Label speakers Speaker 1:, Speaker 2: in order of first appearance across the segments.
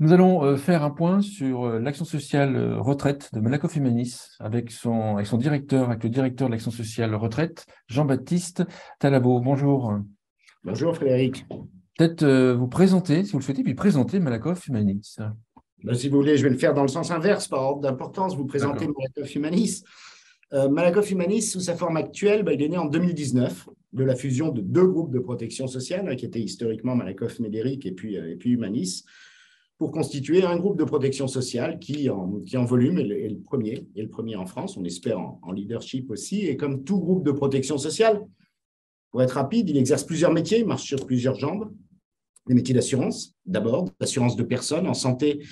Speaker 1: Nous allons faire un point sur l'action sociale retraite de Malakoff Humanis avec le directeur de l'action sociale retraite, Jean-Baptiste Talabot. Bonjour.
Speaker 2: Bonjour Frédéric.
Speaker 1: Peut-être vous présenter, si vous le souhaitez, puis présenter Malakoff Humanis.
Speaker 2: Si vous voulez, je vais le faire dans le sens inverse, par ordre d'importance, vous présenter
Speaker 1: D'accord.
Speaker 2: Malakoff Humanis. Malakoff Humanis, sous sa forme actuelle, il est né en 2019 de la fusion de deux groupes de protection sociale, qui étaient historiquement Malakoff Médéric et puis Humanis, pour constituer un groupe de protection sociale qui en volume est le premier en France, on espère en leadership aussi. Et comme tout groupe de protection sociale, pour être rapide, il exerce plusieurs métiers, il marche sur plusieurs jambes. Les métiers d'assurance, d'abord, d'assurance de personnes en santé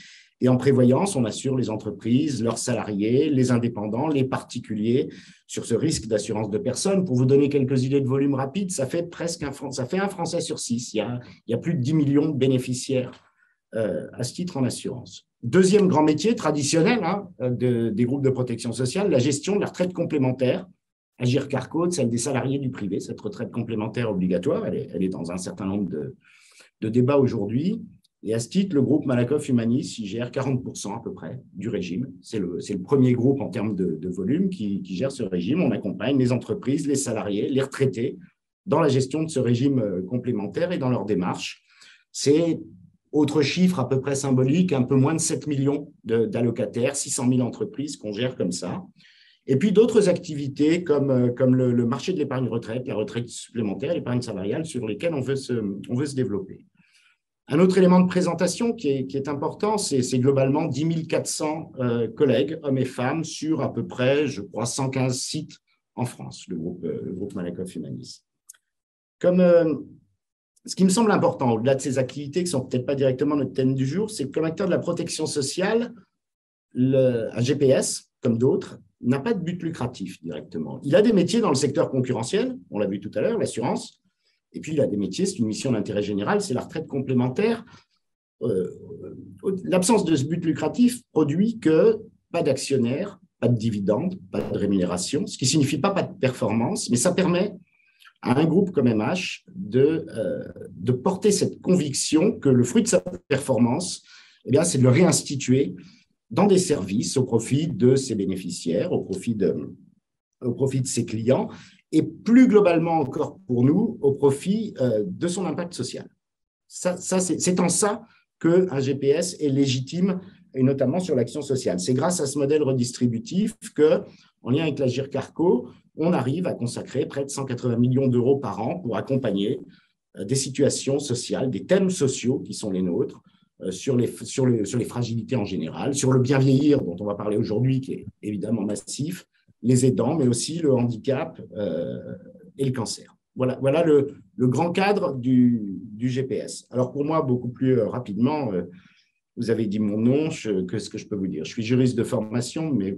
Speaker 2: et en prévoyance. On assure les entreprises, leurs salariés, les indépendants, les particuliers sur ce risque d'assurance de personnes. Pour vous donner quelques idées de volume rapide, ça fait un Français sur 6. Il y a plus de 10 millions de bénéficiaires à ce titre en assurance. Deuxième grand métier traditionnel des groupes de protection sociale, la gestion de la retraite complémentaire. Agirc Arcco, celle des salariés du privé, cette retraite complémentaire obligatoire, elle est dans un certain nombre de débats aujourd'hui. Et à ce titre, le groupe Malakoff Humanis, il gère 40% à peu près du régime. C'est le premier groupe en termes de volume qui gère ce régime. On accompagne les entreprises, les salariés, les retraités dans la gestion de ce régime complémentaire et dans leur démarche. C'est autre chiffre à peu près symbolique, un peu moins de 7 millions d'allocataires, 600 000 entreprises qu'on gère comme ça. Et puis d'autres activités comme le marché de l'épargne retraite, la retraite supplémentaire, l'épargne salariale, sur lesquelles on veut se développer. Un autre élément de présentation qui est important, c'est globalement 10 400 collègues, hommes et femmes, sur à peu près, je crois, 115 sites en France, le groupe Malakoff Humanis. Ce qui me semble important, au-delà de ces activités qui ne sont peut-être pas directement notre thème du jour, c'est que comme acteur de la protection sociale, un GPS, comme d'autres, n'a pas de but lucratif directement. Il a des métiers dans le secteur concurrentiel, on l'a vu tout à l'heure, l'assurance, et puis il a des métiers, c'est une mission d'intérêt général, c'est la retraite complémentaire. L'absence de ce but lucratif produit que pas d'actionnaires, pas de dividendes, pas de rémunération, ce qui ne signifie pas de performance, mais ça permet à un groupe comme MH de porter cette conviction que le fruit de sa performance, c'est de le réinstituer dans des services au profit de ses bénéficiaires, au profit de ses clients, et plus globalement encore pour nous, au profit de son impact social. C'est en ça qu'un GPS est légitime, et notamment sur l'action sociale. C'est grâce à ce modèle redistributif qu'en lien avec l'Agirc Arcco, on arrive à consacrer près de 180 millions d'euros par an pour accompagner des situations sociales, des thèmes sociaux qui sont les nôtres, sur les fragilités en général, sur le bien vieillir dont on va parler aujourd'hui, qui est évidemment massif, les aidants, mais aussi le handicap et le cancer. Voilà le grand cadre du GPS. Alors pour moi, beaucoup plus rapidement, vous avez dit mon nom, qu'est-ce que je peux vous dire? Je suis juriste de formation, mais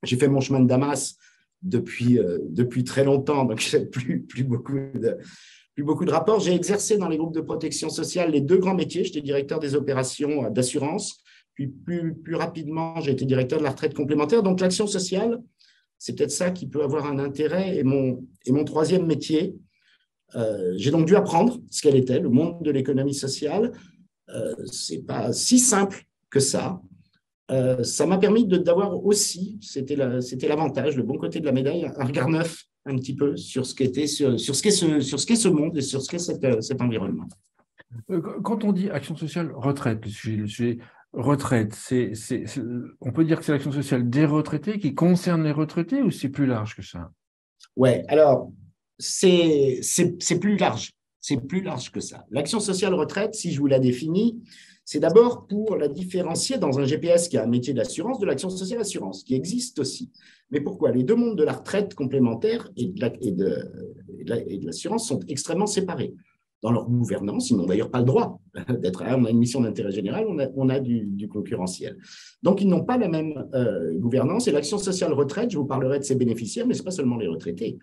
Speaker 2: j'ai fait mon chemin de Damas depuis très longtemps, donc je n'ai plus beaucoup de rapports. J'ai exercé dans les groupes de protection sociale les deux grands métiers. J'étais directeur des opérations d'assurance, puis plus rapidement, j'ai été directeur de la retraite complémentaire. Donc l'action sociale, c'est peut-être ça qui peut avoir un intérêt. Et mon troisième métier, j'ai donc dû apprendre ce qu'elle était, le monde de l'économie sociale. Ce n'est pas si simple que ça. Ça m'a permis d'avoir aussi, c'était l'avantage, le bon côté de la médaille, un regard neuf un petit peu sur ce qu'est ce monde et sur ce qu'est cet environnement.
Speaker 1: Quand on dit action sociale retraite, le sujet retraite, on peut dire que c'est l'action sociale des retraités qui concerne les retraités ou c'est plus large que ça?
Speaker 2: Ouais, alors c'est plus large. C'est plus large que ça. L'action sociale retraite, si je vous la définis, c'est d'abord pour la différencier dans un GPS qui a un métier d'assurance de l'action sociale assurance, qui existe aussi. Mais pourquoi? Les deux mondes de la retraite complémentaire et de l'assurance sont extrêmement séparés. Dans leur gouvernance, ils n'ont d'ailleurs pas le droit d'être là. On a une mission d'intérêt général, on a du concurrentiel. Donc, ils n'ont pas la même gouvernance. Et l'action sociale retraite, je vous parlerai de ses bénéficiaires, mais ce n'est pas seulement les retraités.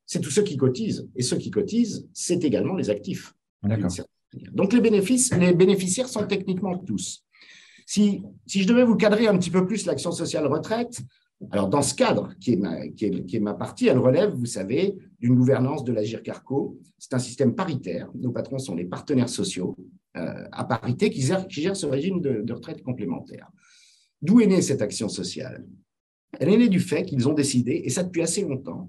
Speaker 2: C'est tous ceux qui cotisent. Et ceux qui cotisent, c'est également les actifs.
Speaker 1: D'accord.
Speaker 2: Donc, les bénéficiaires sont techniquement tous. Si je devais vous cadrer un petit peu plus l'action sociale retraite, Alors, dans ce cadre, qui est ma partie, elle relève, vous savez, d'une gouvernance de l'Agirc Arrco. C'est un système paritaire. Nos patrons sont les partenaires sociaux à parité qui gèrent ce régime de retraite complémentaire. D'où est née cette action sociale? Elle est née du fait qu'ils ont décidé, et ça depuis assez longtemps,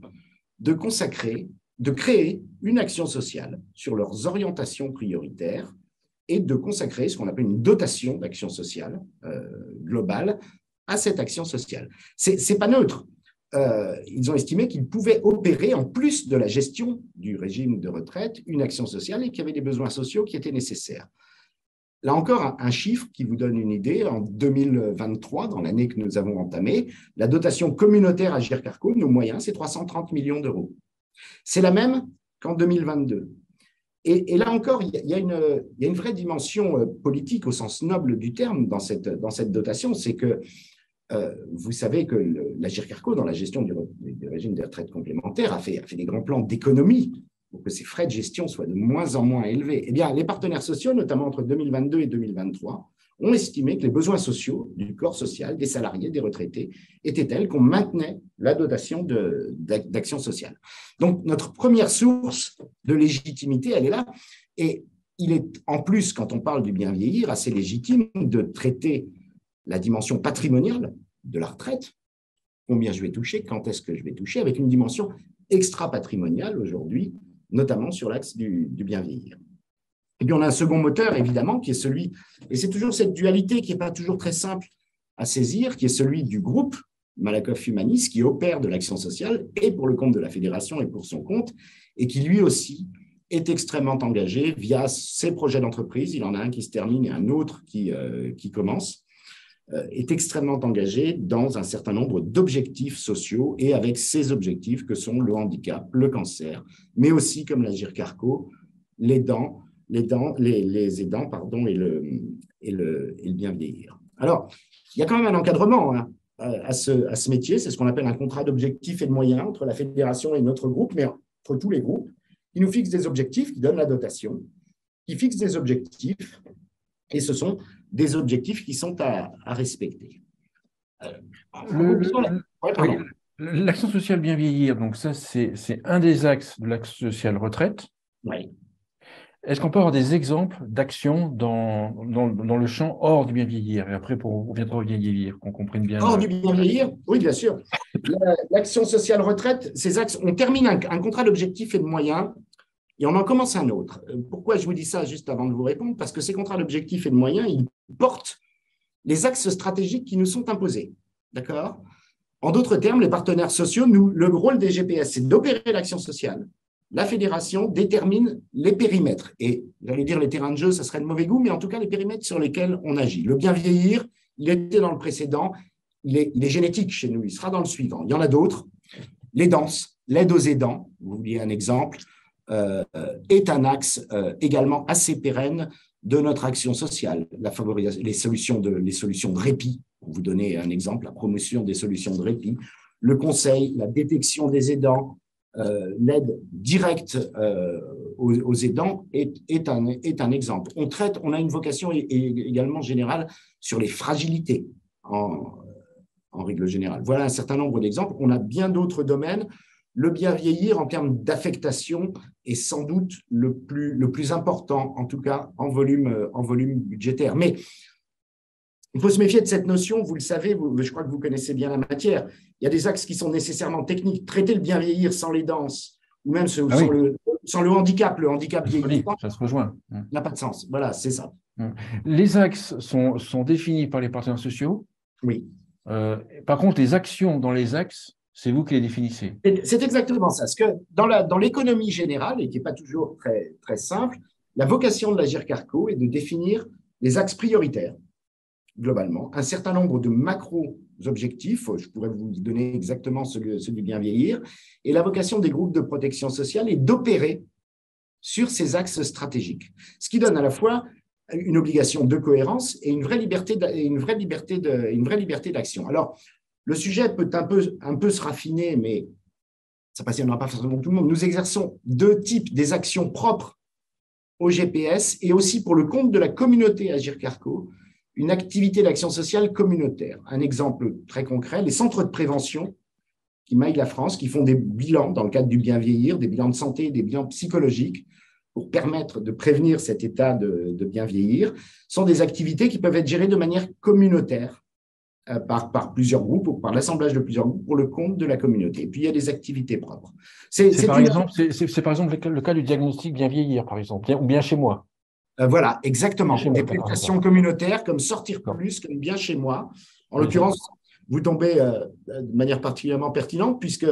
Speaker 2: de créer une action sociale sur leurs orientations prioritaires et de consacrer ce qu'on appelle une dotation d'action sociale globale à cette action sociale. C'est pas neutre. Ils ont estimé qu'ils pouvaient opérer, en plus de la gestion du régime de retraite, une action sociale et qu'il y avait des besoins sociaux qui étaient nécessaires. Là encore, un chiffre qui vous donne une idée. En 2023, dans l'année que nous avons entamée, la dotation communautaire à Agirc Arrco, nos moyens, c'est 330 millions d'euros. C'est la même qu'en 2022. Et là encore, il y a une vraie dimension politique au sens noble du terme dans cette dotation. C'est que vous savez que l'Agirc Arrco, dans la gestion du régime des retraites complémentaires, a fait des grands plans d'économie pour que ces frais de gestion soient de moins en moins élevés. Eh bien, les partenaires sociaux, notamment entre 2022 et 2023, ont estimé que les besoins sociaux du corps social, des salariés, des retraités, étaient tels qu'on maintenait la dotation d'action sociale. Donc, notre première source de légitimité, elle est là. Et il est, en plus, quand on parle du bien vieillir, assez légitime de traiter la dimension patrimoniale de la retraite, combien je vais toucher, quand est-ce que je vais toucher, avec une dimension extra-patrimoniale aujourd'hui, notamment sur l'axe du bien vieillir. Et puis, on a un second moteur, évidemment, qui est celui, et c'est toujours cette dualité qui n'est pas toujours très simple à saisir, qui est celui du groupe Malakoff Humanis, qui opère de l'action sociale, et pour le compte de la fédération et pour son compte, et qui lui aussi est extrêmement engagé via ses projets d'entreprise. Il en a un qui se termine et un autre qui commence, est extrêmement engagé dans un certain nombre d'objectifs sociaux et avec ces objectifs que sont le handicap, le cancer, mais aussi, comme l'Agirc Arrco, les aidants et le bien vieillir. Alors, il y a quand même un encadrement à ce métier, c'est ce qu'on appelle un contrat d'objectifs et de moyens entre la fédération et notre groupe, mais entre tous les groupes, qui nous fixent des objectifs, qui donnent la dotation, qui fixent des objectifs, et ce sont des objectifs qui sont à respecter.
Speaker 1: L'action sociale bien vieillir, donc ça, c'est un des axes de l'action sociale retraite.
Speaker 2: Oui.
Speaker 1: Est-ce qu'on peut avoir des exemples d'actions dans le champ hors du bien vieillir? Et après, on viendra au bien vieillir, qu'on comprenne bien.
Speaker 2: Hors du bien vieillir, oui, bien sûr. L'action sociale retraite, ces axes, on termine un contrat d'objectifs et de moyens et on en commence un autre. Pourquoi je vous dis ça juste avant de vous répondre? Parce que ces contrats d'objectifs et de moyens, ils portent les axes stratégiques qui nous sont imposés. D'accord? En d'autres termes, les partenaires sociaux, le rôle des GPS, c'est d'opérer l'action sociale. La fédération détermine les périmètres. Et j'allais dire les terrains de jeu, ça serait de mauvais goût, mais en tout cas les périmètres sur lesquels on agit. Le bien vieillir, il était dans le précédent, il est génétique chez nous, il sera dans le suivant. Il y en a d'autres. Les danses, l'aide aux aidants, vous vouliez un exemple, est un axe également assez pérenne de notre action sociale. La favorisation, les solutions de répit, pour vous donner un exemple, la promotion des solutions de répit, le conseil, la détection des aidants, l'aide directe aux aidants est un exemple. On a une vocation également générale sur les fragilités en règle générale. Voilà un certain nombre d'exemples. On a bien d'autres domaines. Le bien vieillir en termes d'affectation est sans doute le plus important, en tout cas en volume budgétaire. Mais il faut se méfier de cette notion, vous le savez, je crois que vous connaissez bien la matière. Il y a des axes qui sont nécessairement techniques. Traiter le bien vieillir sans les danses, ou même sans le handicap vieillissant,
Speaker 1: ça se rejoint.
Speaker 2: N'a pas de sens. Voilà, c'est ça.
Speaker 1: Les axes sont définis par les partenaires sociaux.
Speaker 2: Oui.
Speaker 1: Par contre, les actions dans les axes, c'est vous qui les définissez.
Speaker 2: C'est exactement ça. Parce que dans l'économie générale, et qui n'est pas toujours très, très simple, la vocation de l'Agirc Arrco est de définir les axes prioritaires, globalement, un certain nombre de macro-objectifs, je pourrais vous donner exactement ceux du bien vieillir, et la vocation des groupes de protection sociale est d'opérer sur ces axes stratégiques, ce qui donne à la fois une obligation de cohérence et une vraie liberté d'action. Alors, le sujet peut un peu se raffiner, mais ça ne passionnera pas forcément tout le monde. Nous exerçons deux types, des actions propres au GPS et aussi pour le compte de la communauté Agirc Arrco, une activité d'action sociale communautaire. Un exemple très concret, les centres de prévention qui maillent la France, qui font des bilans dans le cadre du bien vieillir, des bilans de santé, des bilans psychologiques pour permettre de prévenir cet état de bien vieillir, sont des activités qui peuvent être gérées de manière communautaire par plusieurs groupes ou par l'assemblage de plusieurs groupes pour le compte de la communauté. Et puis, il y a des activités propres.
Speaker 1: C'est par exemple le cas du diagnostic bien vieillir, par exemple, ou bien chez moi.
Speaker 2: Voilà, exactement.
Speaker 1: Chez
Speaker 2: Des
Speaker 1: moi,
Speaker 2: prestations communautaires comme Sortir Plus, comme Bien chez moi. En l'occurrence, vous tombez de manière particulièrement pertinente puisque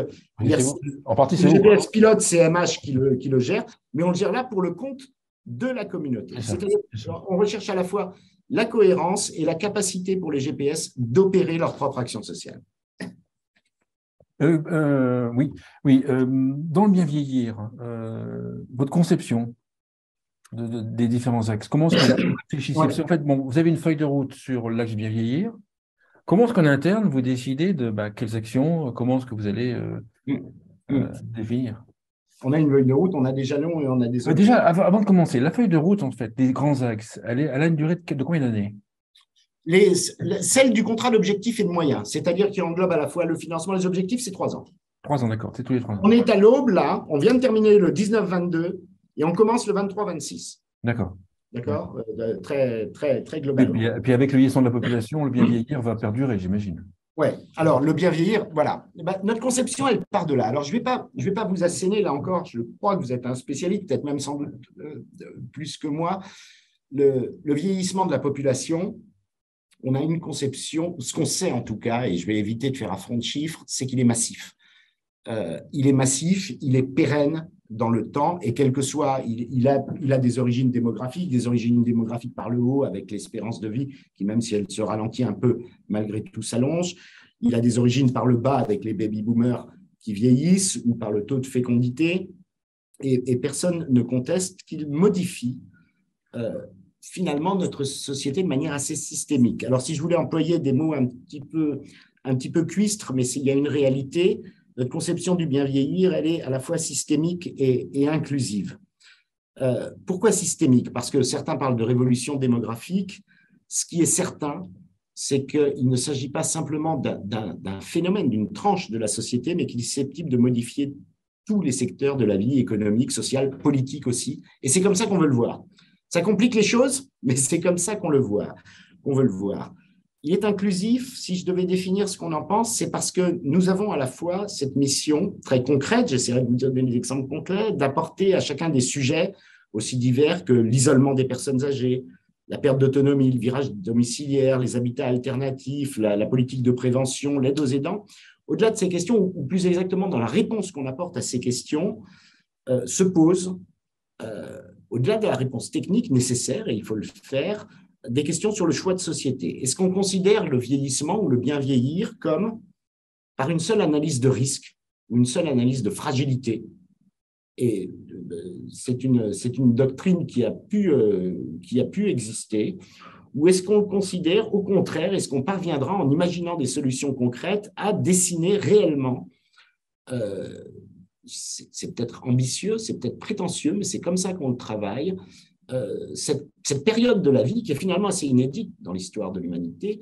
Speaker 1: en partie,
Speaker 2: le GPS pilote CMH qui le gère, mais on le gère là pour le compte de la communauté. C'est-à-dire qu'on recherche à la fois la cohérence et la capacité pour les GPS d'opérer leur propre action sociale.
Speaker 1: Oui. Dans le bien vieillir, votre conception des différents axes, comment est-ce que vous réfléchissez? En fait, vous avez une feuille de route sur l'axe bien vieillir. Comment est-ce qu'en interne, vous décidez de quelles actions, comment est-ce que vous allez définir?
Speaker 2: On a une feuille de route, on a des jalons et on a des objectifs.
Speaker 1: Déjà, avant de commencer, la feuille de route, en fait, des grands axes, elle a une durée de combien d'années?
Speaker 2: Celle du contrat d'objectifs et de moyens, c'est-à-dire qui englobe à la fois le financement et les objectifs, c'est 3 ans.
Speaker 1: 3 ans, d'accord, c'est tous les 3 ans.
Speaker 2: On est à l'aube, là, on vient de terminer le 19-22 et on commence le 23-26.
Speaker 1: D'accord.
Speaker 2: D'accord, très, très, très globalement.
Speaker 1: Et puis avec le vieillissement de la population, le bien vieillir va perdurer, j'imagine.
Speaker 2: Oui, alors le bien vieillir, voilà. Notre conception, elle part de là. Alors, je vais pas vous asséner, là encore, je crois que vous êtes un spécialiste, peut-être même sans doute plus que moi. Le vieillissement de la population, on a une conception, ce qu'on sait en tout cas, et je vais éviter de faire affront de chiffres, c'est qu'il est massif. Il est massif, il est pérenne dans le temps, et quel que soit, il a des origines démographiques par le haut, avec l'espérance de vie, qui même si elle se ralentit un peu, malgré tout s'allonge. Il a des origines par le bas, avec les baby-boomers qui vieillissent, ou par le taux de fécondité, et personne ne conteste qu'il modifie finalement notre société de manière assez systémique. Alors, si je voulais employer des mots un petit peu cuistres, mais s'il y a une réalité, notre conception du bien vieillir, elle est à la fois systémique et inclusive. Pourquoi systémique? Parce que certains parlent de révolution démographique. Ce qui est certain, c'est qu'il ne s'agit pas simplement d'un phénomène, d'une tranche de la société, mais qu'il est susceptible de modifier tous les secteurs de la vie économique, sociale, politique aussi. Et c'est comme ça qu'on veut le voir. Ça complique les choses, mais c'est comme ça qu'on veut le voir. Il est inclusif, si je devais définir ce qu'on en pense, c'est parce que nous avons à la fois cette mission très concrète, j'essaierai de vous donner des exemples concrets, d'apporter à chacun des sujets aussi divers que l'isolement des personnes âgées, la perte d'autonomie, le virage domiciliaire, les habitats alternatifs, la politique de prévention, l'aide aux aidants. Au-delà de ces questions, ou plus exactement dans la réponse qu'on apporte à ces questions, se pose, au-delà de la réponse technique nécessaire, et il faut le faire, des questions sur le choix de société. Est-ce qu'on considère le vieillissement ou le bien vieillir comme par une seule analyse de risque ou une seule analyse de fragilité? Et c'est une doctrine qui a pu exister. Ou est-ce qu'on considère, au contraire, est-ce qu'on parviendra, en imaginant des solutions concrètes, à dessiner réellement c'est peut-être ambitieux, c'est peut-être prétentieux, mais c'est comme ça qu'on le travaille. Cette période de la vie, qui est finalement assez inédite dans l'histoire de l'humanité,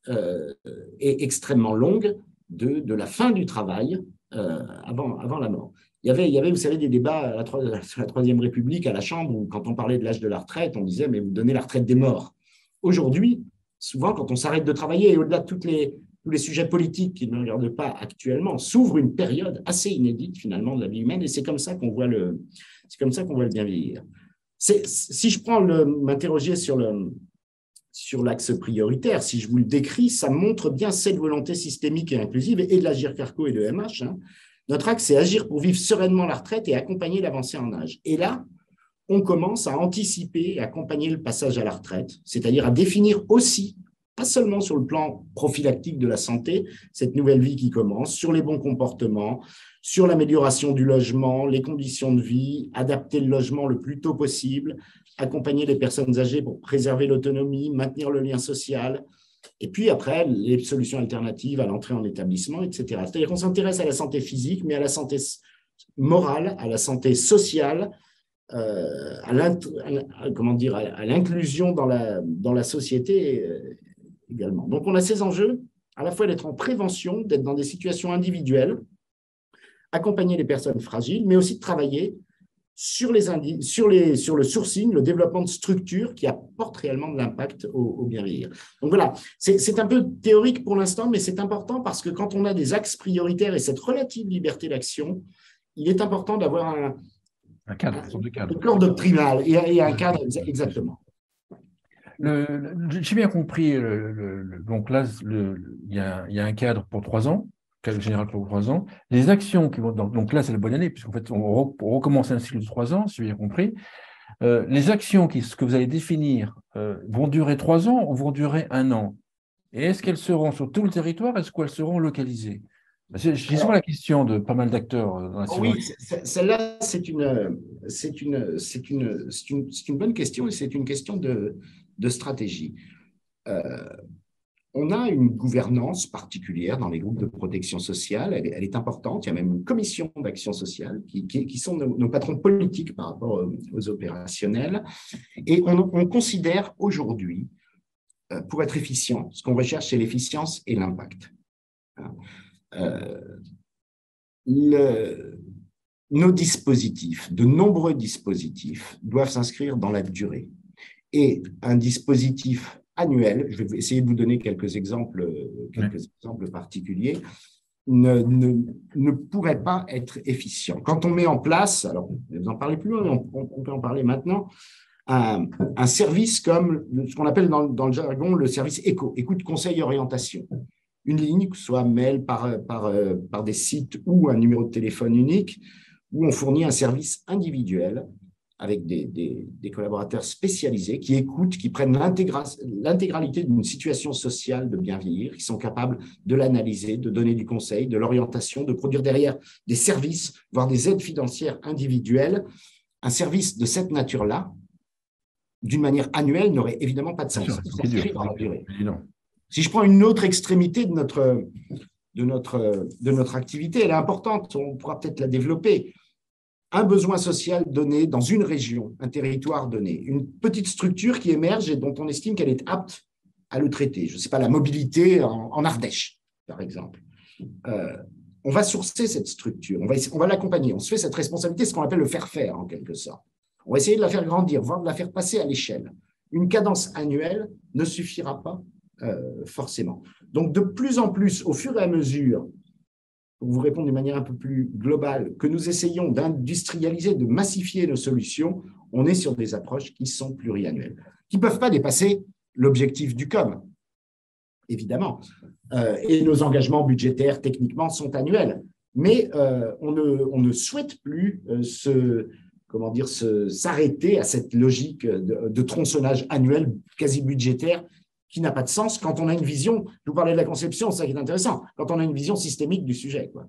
Speaker 2: est extrêmement longue de la fin du travail avant la mort. Il y avait, vous savez, des débats sur la Troisième République à la Chambre où, quand on parlait de l'âge de la retraite, on disait « mais vous donnez la retraite des morts ». Aujourd'hui, souvent, quand on s'arrête de travailler, et au-delà de tous les sujets politiques qui ne regardent pas actuellement, s'ouvre une période assez inédite, finalement, de la vie humaine, et c'est comme ça qu'on voit le bien vieillir. Si je prends m'interroger sur l'axe prioritaire, si je vous le décris, ça montre bien cette volonté systémique et inclusive, et de l'Agir Carco et de MH. Notre axe, c'est agir pour vivre sereinement la retraite et accompagner l'avancée en âge. Et là, on commence à anticiper et accompagner le passage à la retraite, c'est-à-dire à définir aussi, pas seulement sur le plan prophylactique de la santé, cette nouvelle vie qui commence, sur les bons comportements, sur l'amélioration du logement, les conditions de vie, adapter le logement le plus tôt possible, accompagner les personnes âgées pour préserver l'autonomie, maintenir le lien social, et puis après, les solutions alternatives à l'entrée en établissement, etc. C'est-à-dire qu'on s'intéresse à la santé physique, mais à la santé morale, à la santé sociale, comment dire, à l'inclusion dans la société également. Donc, on a ces enjeux, à la fois d'être en prévention, d'être dans des situations individuelles, accompagner les personnes fragiles, mais aussi de travailler sur le sourcing, le développement de structures qui apportent réellement de l'impact au bien vieillir. Donc voilà, c'est un peu théorique pour l'instant, mais c'est important parce que quand on a des axes prioritaires et cette relative liberté d'action, il est important d'avoir
Speaker 1: un cadre, une sorte de cadre.
Speaker 2: Un plan doctrinal et un cadre, exactement.
Speaker 1: J'ai bien compris, donc là, il y a un cadre pour 3 ans, cadre général pour 3 ans. Les actions qui vont, donc là, c'est la bonne année, puisqu'en fait, on recommence un cycle de 3 ans, si j'ai bien compris. Les actions que vous allez définir vont durer 3 ans ou vont durer 1 an? Et est-ce qu'elles seront sur tout le territoire? Est-ce qu'elles seront localisées? J'ai souvent la question de pas mal d'acteurs dans la
Speaker 2: Oui,
Speaker 1: cybersécurité.
Speaker 2: celle-là, c'est une bonne question et c'est une question de stratégie. On a une gouvernance particulière dans les groupes de protection sociale, elle est importante, il y a même une commission d'action sociale qui sont nos patrons politiques par rapport aux opérationnels, et on considère aujourd'hui, pour être efficient, ce qu'on recherche, c'est l'efficience et l'impact. Nos dispositifs, de nombreux dispositifs, doivent s'inscrire dans la durée. Et un dispositif annuel, je vais essayer de vous donner quelques exemples particuliers, ne pourrait pas être efficient. Quand on met en place, alors vous en parlez plus loin, on peut en parler maintenant, un service comme ce qu'on appelle dans le jargon le service ECO, écoute, conseil, orientation. Une ligne, que ce soit mail par des sites ou un numéro de téléphone unique, où on fournit un service individuel avec des collaborateurs spécialisés qui écoutent, qui prennent l'intégralité d'une situation sociale de bien vieillir, qui sont capables de l'analyser, de donner du conseil, de l'orientation, de produire derrière des services, voire des aides financières individuelles. Un service de cette nature-là, d'une manière annuelle, n'aurait évidemment pas de sens. Il s'inscrit dans la durée. Si je prends une autre extrémité de notre activité, elle est importante, on pourra peut-être la développer. Un besoin social donné dans une région, un territoire donné, une petite structure qui émerge et dont on estime qu'elle est apte à le traiter. Je ne sais pas, la mobilité en Ardèche, par exemple. On va sourcer cette structure, on va l'accompagner, on se fait cette responsabilité, ce qu'on appelle le faire-faire en quelque sorte. On va essayer de la faire grandir, voire de la faire passer à l'échelle. Une cadence annuelle ne suffira pas forcément. Donc, de plus en plus, au fur et à mesure, pour vous répondre d'une manière un peu plus globale, que nous essayons d'industrialiser, de massifier nos solutions, on est sur des approches qui sont pluriannuelles, qui ne peuvent pas dépasser l'objectif du COM, évidemment. Et nos engagements budgétaires, techniquement, sont annuels. Mais on ne souhaite plus s'arrêter à cette logique de tronçonnage annuel quasi budgétaire qui n'a pas de sens quand on a une vision, je vous parlais de la conception, c'est ça qui est intéressant, quand on a une vision systémique du sujet, quoi.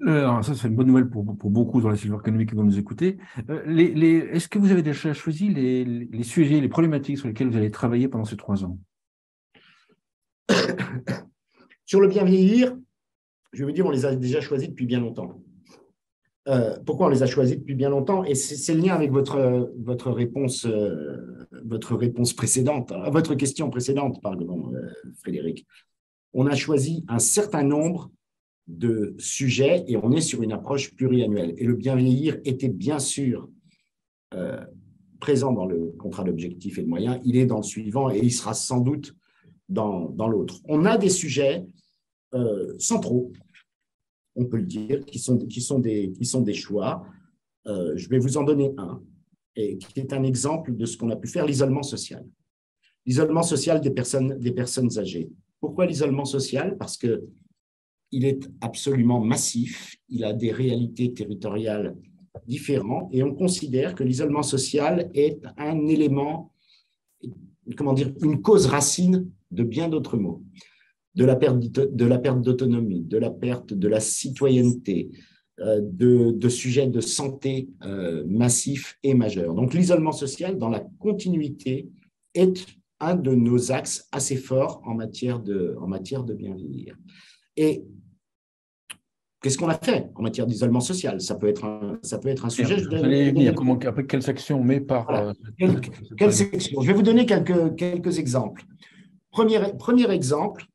Speaker 1: Alors ça, c'est une bonne nouvelle pour beaucoup dans la silver economy qui vont nous écouter. Est-ce que vous avez déjà choisi les sujets, les problématiques sur lesquelles vous allez travailler pendant ces 3 ans?
Speaker 2: Sur le bien vieillir, je vais vous dire, on les a déjà choisis depuis bien longtemps. Pourquoi on les a choisis depuis bien longtemps? Et c'est le lien avec votre réponse précédente, votre question précédente, pardon, Frédéric. On a choisi un certain nombre de sujets et on est sur une approche pluriannuelle. Et le bien vieillir était bien sûr présent dans le contrat d'objectifs et de moyens. Il est dans le suivant et il sera sans doute dans l'autre. On a des sujets centraux, on peut le dire, qui sont des choix. Je vais vous en donner un, et qui est un exemple de ce qu'on a pu faire, l'isolement social. L'isolement social des personnes âgées. Pourquoi l'isolement social? Parce qu'il est absolument massif, il a des réalités territoriales différentes, et on considère que l'isolement social est un élément, une cause racine de bien d'autres maux. De la perte d'autonomie, de la perte de la citoyenneté, de sujets de santé massifs et majeurs. Donc l'isolement social, dans la continuité, est un de nos axes assez forts en matière de bien vieillir. Et qu'est-ce qu'on a fait en matière d'isolement social? Ça peut être un sujet.
Speaker 1: Vous allez y venir. Après, quelle section on met par…
Speaker 2: Voilà. Quelle section? Je vais vous donner quelques exemples. Premier exemple,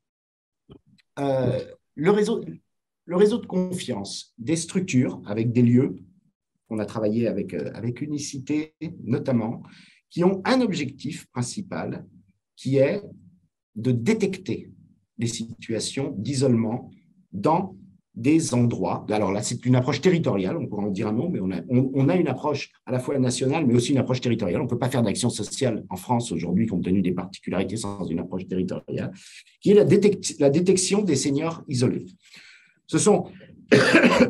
Speaker 2: le réseau de confiance des structures avec des lieux qu'on a travaillé avec Unicité notamment, qui ont un objectif principal qui est de détecter des situations d'isolement dans des endroits. Alors là, c'est une approche territoriale, on pourra en dire un mot, mais on a une approche à la fois nationale, mais aussi une approche territoriale. On ne peut pas faire d'action sociale en France aujourd'hui, compte tenu des particularités, sans une approche territoriale, qui est la détection des seniors isolés. Ce sont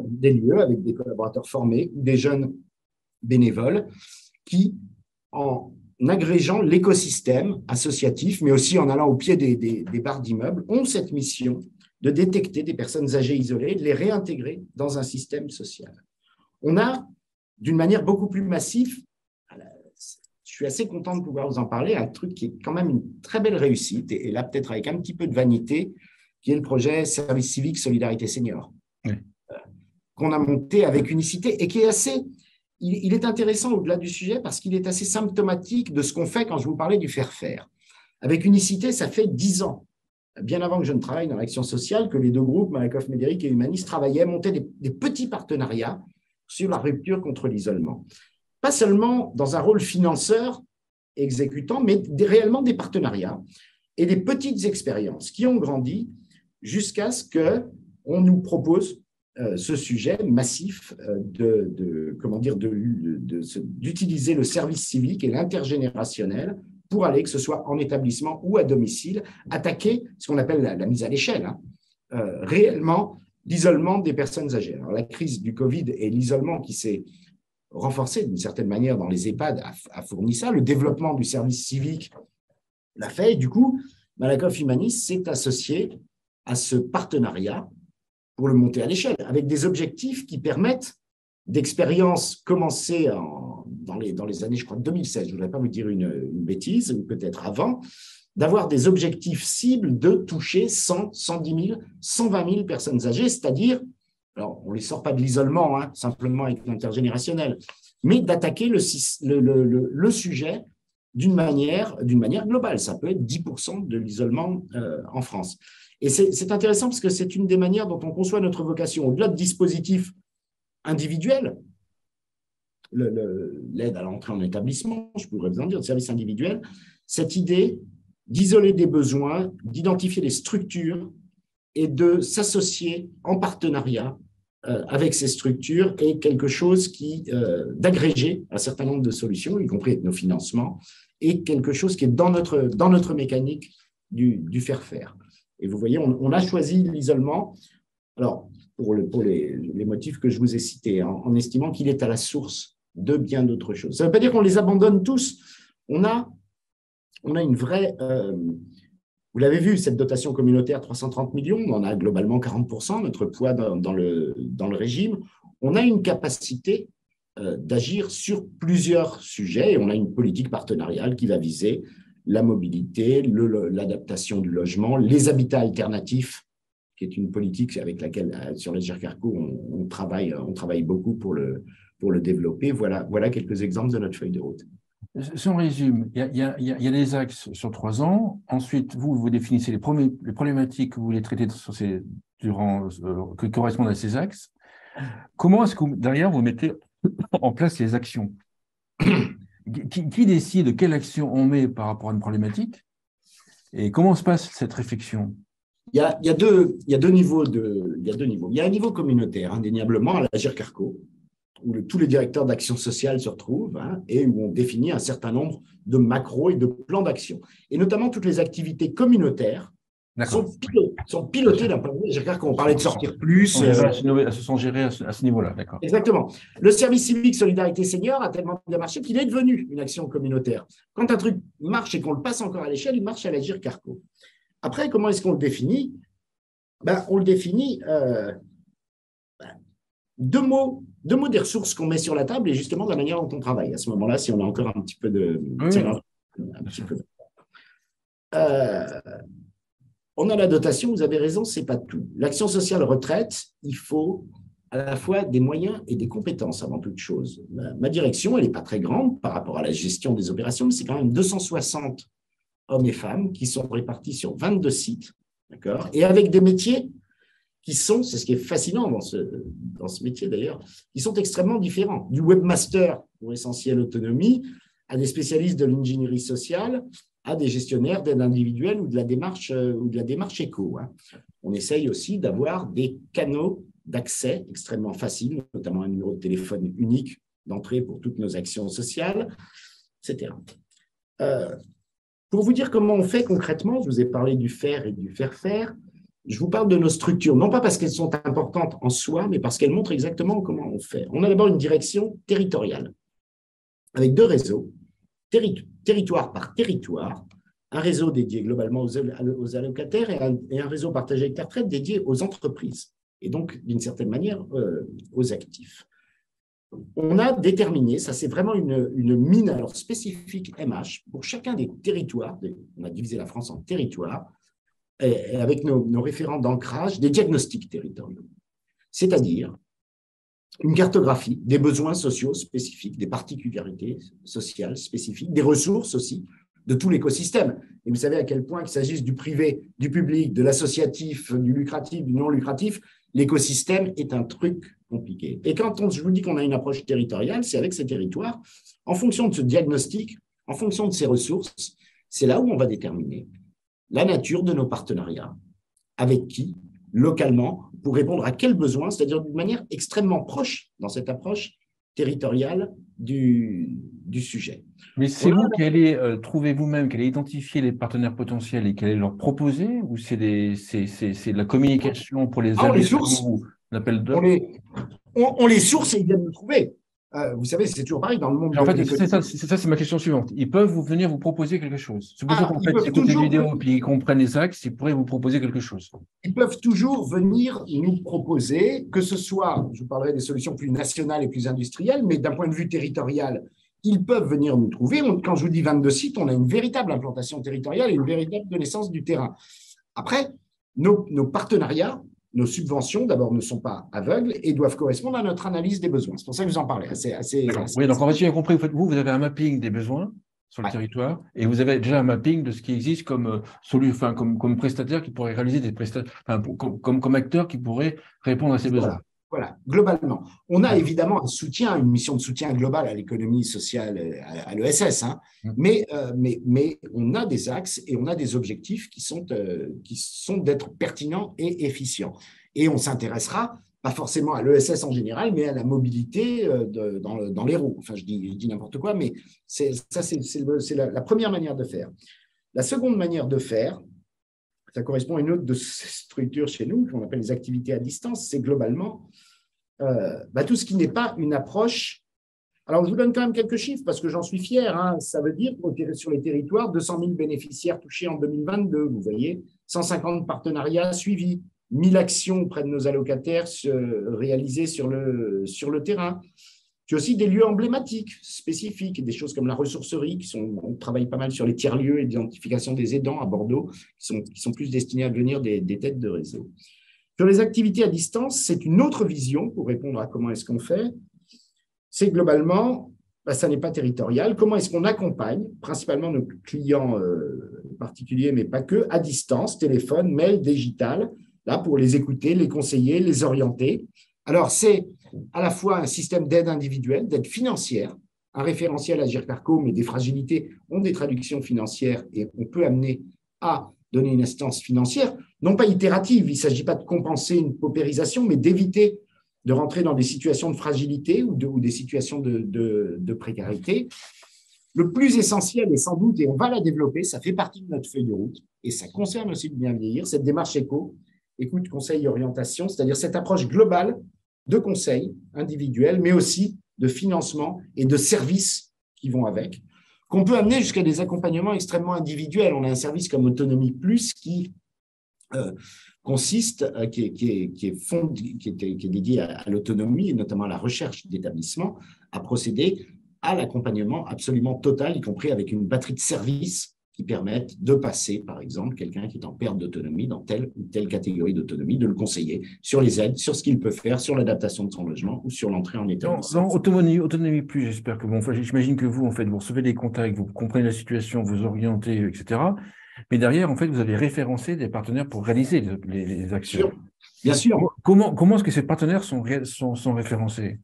Speaker 2: des lieux avec des collaborateurs formés, des jeunes bénévoles qui, en agrégeant l'écosystème associatif, mais aussi en allant au pied des barres d'immeubles, ont cette mission de détecter des personnes âgées isolées, de les réintégrer dans un système social. On a, d'une manière beaucoup plus massive, je suis assez content de pouvoir vous en parler, un truc qui est quand même une très belle réussite, et là peut-être avec un petit peu de vanité, qui est le projet Service civique Solidarité Senior, qu'on a monté avec Unicité, et qui est assez… Il est intéressant au-delà du sujet parce qu'il est assez symptomatique de ce qu'on fait quand je vous parlais du faire-faire. Avec Unicité, ça fait 10 ans, bien avant que je ne travaille dans l'action sociale, que les deux groupes, Malakoff Médéric et Humanis, travaillaient, montaient des petits partenariats sur la rupture contre l'isolement. Pas seulement dans un rôle financeur, exécutant, mais réellement des partenariats et des petites expériences qui ont grandi jusqu'à ce qu'on nous propose ce sujet massif d'utiliser le service civique et l'intergénérationnel pour aller, que ce soit en établissement ou à domicile, attaquer ce qu'on appelle la mise à l'échelle, réellement l'isolement des personnes âgées. Alors, la crise du Covid et l'isolement qui s'est renforcé d'une certaine manière dans les EHPAD a fourni ça. Le développement du service civique l'a fait. Et du coup, Malakoff Humanis s'est associé à ce partenariat pour le monter à l'échelle, avec des objectifs qui permettent d'expériences commencées dans les années, je crois, 2016, je ne voudrais pas vous dire une bêtise, ou peut-être avant, d'avoir des objectifs cibles de toucher 100, 110 000, 120 000 personnes âgées, c'est-à-dire, alors on ne les sort pas de l'isolement, simplement avec l'intergénérationnel, mais d'attaquer le sujet d'une manière globale. Ça peut être 10% de l'isolement en France. Et c'est intéressant parce que c'est une des manières dont on conçoit notre vocation. Au-delà de dispositifs individuels, l'aide à l'entrée en établissement, je pourrais vous en dire, de services individuels, cette idée d'isoler des besoins, d'identifier des structures et de s'associer en partenariat avec ces structures est quelque chose d'agréger un certain nombre de solutions, y compris avec nos financements, et quelque chose qui est dans notre mécanique du faire-faire. Et vous voyez, on a choisi l'isolement, alors pour les motifs que je vous ai cités, en estimant qu'il est à la source de bien d'autres choses. Ça ne veut pas dire qu'on les abandonne tous. On a une vraie… vous l'avez vu, cette dotation communautaire, 330 millions, on en a globalement 40%, notre poids dans le régime. On a une capacité d'agir sur plusieurs sujets et on a une politique partenariale qui va viser la mobilité, l'adaptation du logement, les habitats alternatifs, qui est une politique avec laquelle, sur les GIRCARCO, on travaille beaucoup pour le développer. Voilà quelques exemples de notre feuille de route.
Speaker 1: Si on résume, il y a des axes sur 3 ans. Ensuite, vous définissez les problématiques que vous voulez traiter qui correspondent à ces axes. Comment est-ce que derrière, vous mettez en place les actions? Qui décide de quelle action on met par rapport à une problématique? Et comment se passe cette réflexion?
Speaker 2: Il y a deux niveaux. Il y a un niveau communautaire, indéniablement, à la GIRCARCO, où tous les directeurs d'action sociale se retrouvent et où on définit un certain nombre de macros et de plans d'action. Et notamment, toutes les activités communautaires sont pilotées d'un point de vue GIRCARCO. On parlait de sortir plus.
Speaker 1: Elles se sont gérées à ce niveau-là, d'accord.
Speaker 2: Exactement. Le service civique Solidarité Senior a tellement bien marché qu'il est devenu une action communautaire. Quand un truc marche et qu'on le passe encore à l'échelle, il marche à la GIRCARCO. Après, comment est-ce qu'on le définit? On le définit deux mots des ressources qu'on met sur la table et justement de la manière dont on travaille. À ce moment-là, si on a encore un petit peu de… On a la dotation, vous avez raison, ce n'est pas tout. L'action sociale retraite, il faut à la fois des moyens et des compétences avant toute chose. Ma direction, elle n'est pas très grande par rapport à la gestion des opérations, mais c'est quand même 260 hommes et femmes qui sont répartis sur 22 sites, d'accord, et avec des métiers qui sont, c'est ce qui est fascinant dans ce métier d'ailleurs, qui sont extrêmement différents. Du webmaster pour essentiel autonomie, à des spécialistes de l'ingénierie sociale, à des gestionnaires d'aide individuelle ou de la démarche éco. On essaye aussi d'avoir des canaux d'accès extrêmement faciles, notamment un numéro de téléphone unique d'entrée pour toutes nos actions sociales, etc. Pour vous dire comment on fait concrètement, je vous ai parlé du faire et du faire, je vous parle de nos structures, non pas parce qu'elles sont importantes en soi, mais parce qu'elles montrent exactement comment on fait. On a d'abord une direction territoriale, avec 2 réseaux, territoire par territoire, un réseau dédié globalement aux allocataires et un réseau partagé avec la retraite dédié aux entreprises, et donc d'une certaine manière aux actifs. On a déterminé, ça c'est vraiment une mine alors spécifique MH, pour chacun des territoires, on a divisé la France en territoires, et avec nos référents d'ancrage, des diagnostics territoriaux, c'est-à-dire une cartographie des besoins sociaux spécifiques, des particularités sociales spécifiques, des ressources aussi, de tout l'écosystème. Et vous savez à quel point, qu'il s'agisse du privé, du public, de l'associatif, du lucratif, du non lucratif, l'écosystème est un truc compliqué. Et quand je vous dis qu'on a une approche territoriale, c'est avec ces territoires, en fonction de ce diagnostic, en fonction de ces ressources, c'est là où on va déterminer la nature de nos partenariats, avec qui, localement, pour répondre à quels besoins, c'est-à-dire d'une manière extrêmement proche dans cette approche territoriale du sujet.
Speaker 1: Mais c'est vous qui allez trouver vous-même, qui allez identifier les partenaires potentiels et qui allez leur proposer, ou c'est de la communication pour les
Speaker 2: on les source,
Speaker 1: ou l'appel d'offres?
Speaker 2: on les source et ils viennent nous trouver. Vous savez, c'est toujours pareil dans le monde.
Speaker 1: En fait, c'est ma question suivante. Ils peuvent venir vous proposer quelque chose. Supposons qu'en fait, ils écoutent les vidéos et qu'ils comprennent les axes, ils pourraient vous proposer quelque chose.
Speaker 2: Ils peuvent toujours venir nous proposer, que ce soit, je parlerai des solutions plus nationales et plus industrielles, mais d'un point de vue territorial, ils peuvent venir nous trouver. Quand je vous dis 22 sites, on a une véritable implantation territoriale et une véritable connaissance du terrain. Après, nos partenariats, nos subventions, d'abord, ne sont pas aveugles et doivent correspondre à notre analyse des besoins. C'est pour ça que je vous en parlais.
Speaker 1: Oui, donc en fait, si j'ai compris, vous avez un mapping des besoins sur le territoire et vous avez déjà un mapping de ce qui existe comme prestataire qui pourrait réaliser des prestations, comme acteur qui pourrait répondre à ces besoins.
Speaker 2: Voilà, globalement. On a évidemment un soutien, une mission de soutien global à l'économie sociale, à l'ESS, mais on a des axes et on a des objectifs qui sont d'être pertinents et efficients. Et on s'intéressera pas forcément à l'ESS en général, mais à la mobilité dans les roues. Enfin, je dis n'importe quoi, mais c'est la première manière de faire. La seconde manière de faire, ça correspond à une autre de ces structures chez nous, qu'on appelle les activités à distance, c'est globalement tout ce qui n'est pas une approche. Alors, je vous donne quand même quelques chiffres parce que j'en suis fier. Ça veut dire sur les territoires, 200 000 bénéficiaires touchés en 2022, vous voyez, 150 partenariats suivis, 1000 actions auprès de nos allocataires réalisées sur le terrain. Puis aussi des lieux emblématiques, spécifiques, des choses comme la ressourcerie, on travaille pas mal sur les tiers-lieux et l'identification des aidants à Bordeaux, qui sont plus destinés à devenir des têtes de réseau. Sur les activités à distance, c'est une autre vision pour répondre à comment est-ce qu'on fait. C'est globalement, ça n'est pas territorial. Comment est-ce qu'on accompagne principalement nos clients particuliers, mais pas que, à distance, téléphone, mail, digital, là pour les écouter, les conseiller, les orienter. Alors, c'est à la fois un système d'aide individuelle, d'aide financière, un référentiel Agir Carco, mais des fragilités ont des traductions financières et on peut amener à donner une assistance financière, non pas itérative, il ne s'agit pas de compenser une paupérisation, mais d'éviter de rentrer dans des situations de fragilité ou des situations de précarité. Le plus essentiel, et sans doute, et on va la développer, ça fait partie de notre feuille de route, et ça concerne aussi le bien vieillir, cette démarche éco, écoute, conseil, orientation, c'est-à-dire cette approche globale de conseils individuels, mais aussi de financement et de services qui vont avec, qu'on peut amener jusqu'à des accompagnements extrêmement individuels. On a un service comme Autonomie Plus qui consiste, qui est dédié à l'autonomie et notamment à la recherche d'établissements, à procéder à l'accompagnement absolument total, y compris avec une batterie de services qui permettent de passer, par exemple, quelqu'un qui est en perte d'autonomie dans telle ou telle catégorie d'autonomie, de le conseiller sur les aides, sur ce qu'il peut faire, sur l'adaptation de son logement ou sur l'entrée en établissement.
Speaker 1: Dans autonomie plus, j'espère que bon, enfin, j'imagine que vous, en fait, vous recevez des contacts, vous comprenez la situation, vous orientez, etc. Mais derrière, en fait, vous avez référencé des partenaires pour réaliser les actions.
Speaker 2: Bien sûr.
Speaker 1: Comment est-ce que ces partenaires sont référencés?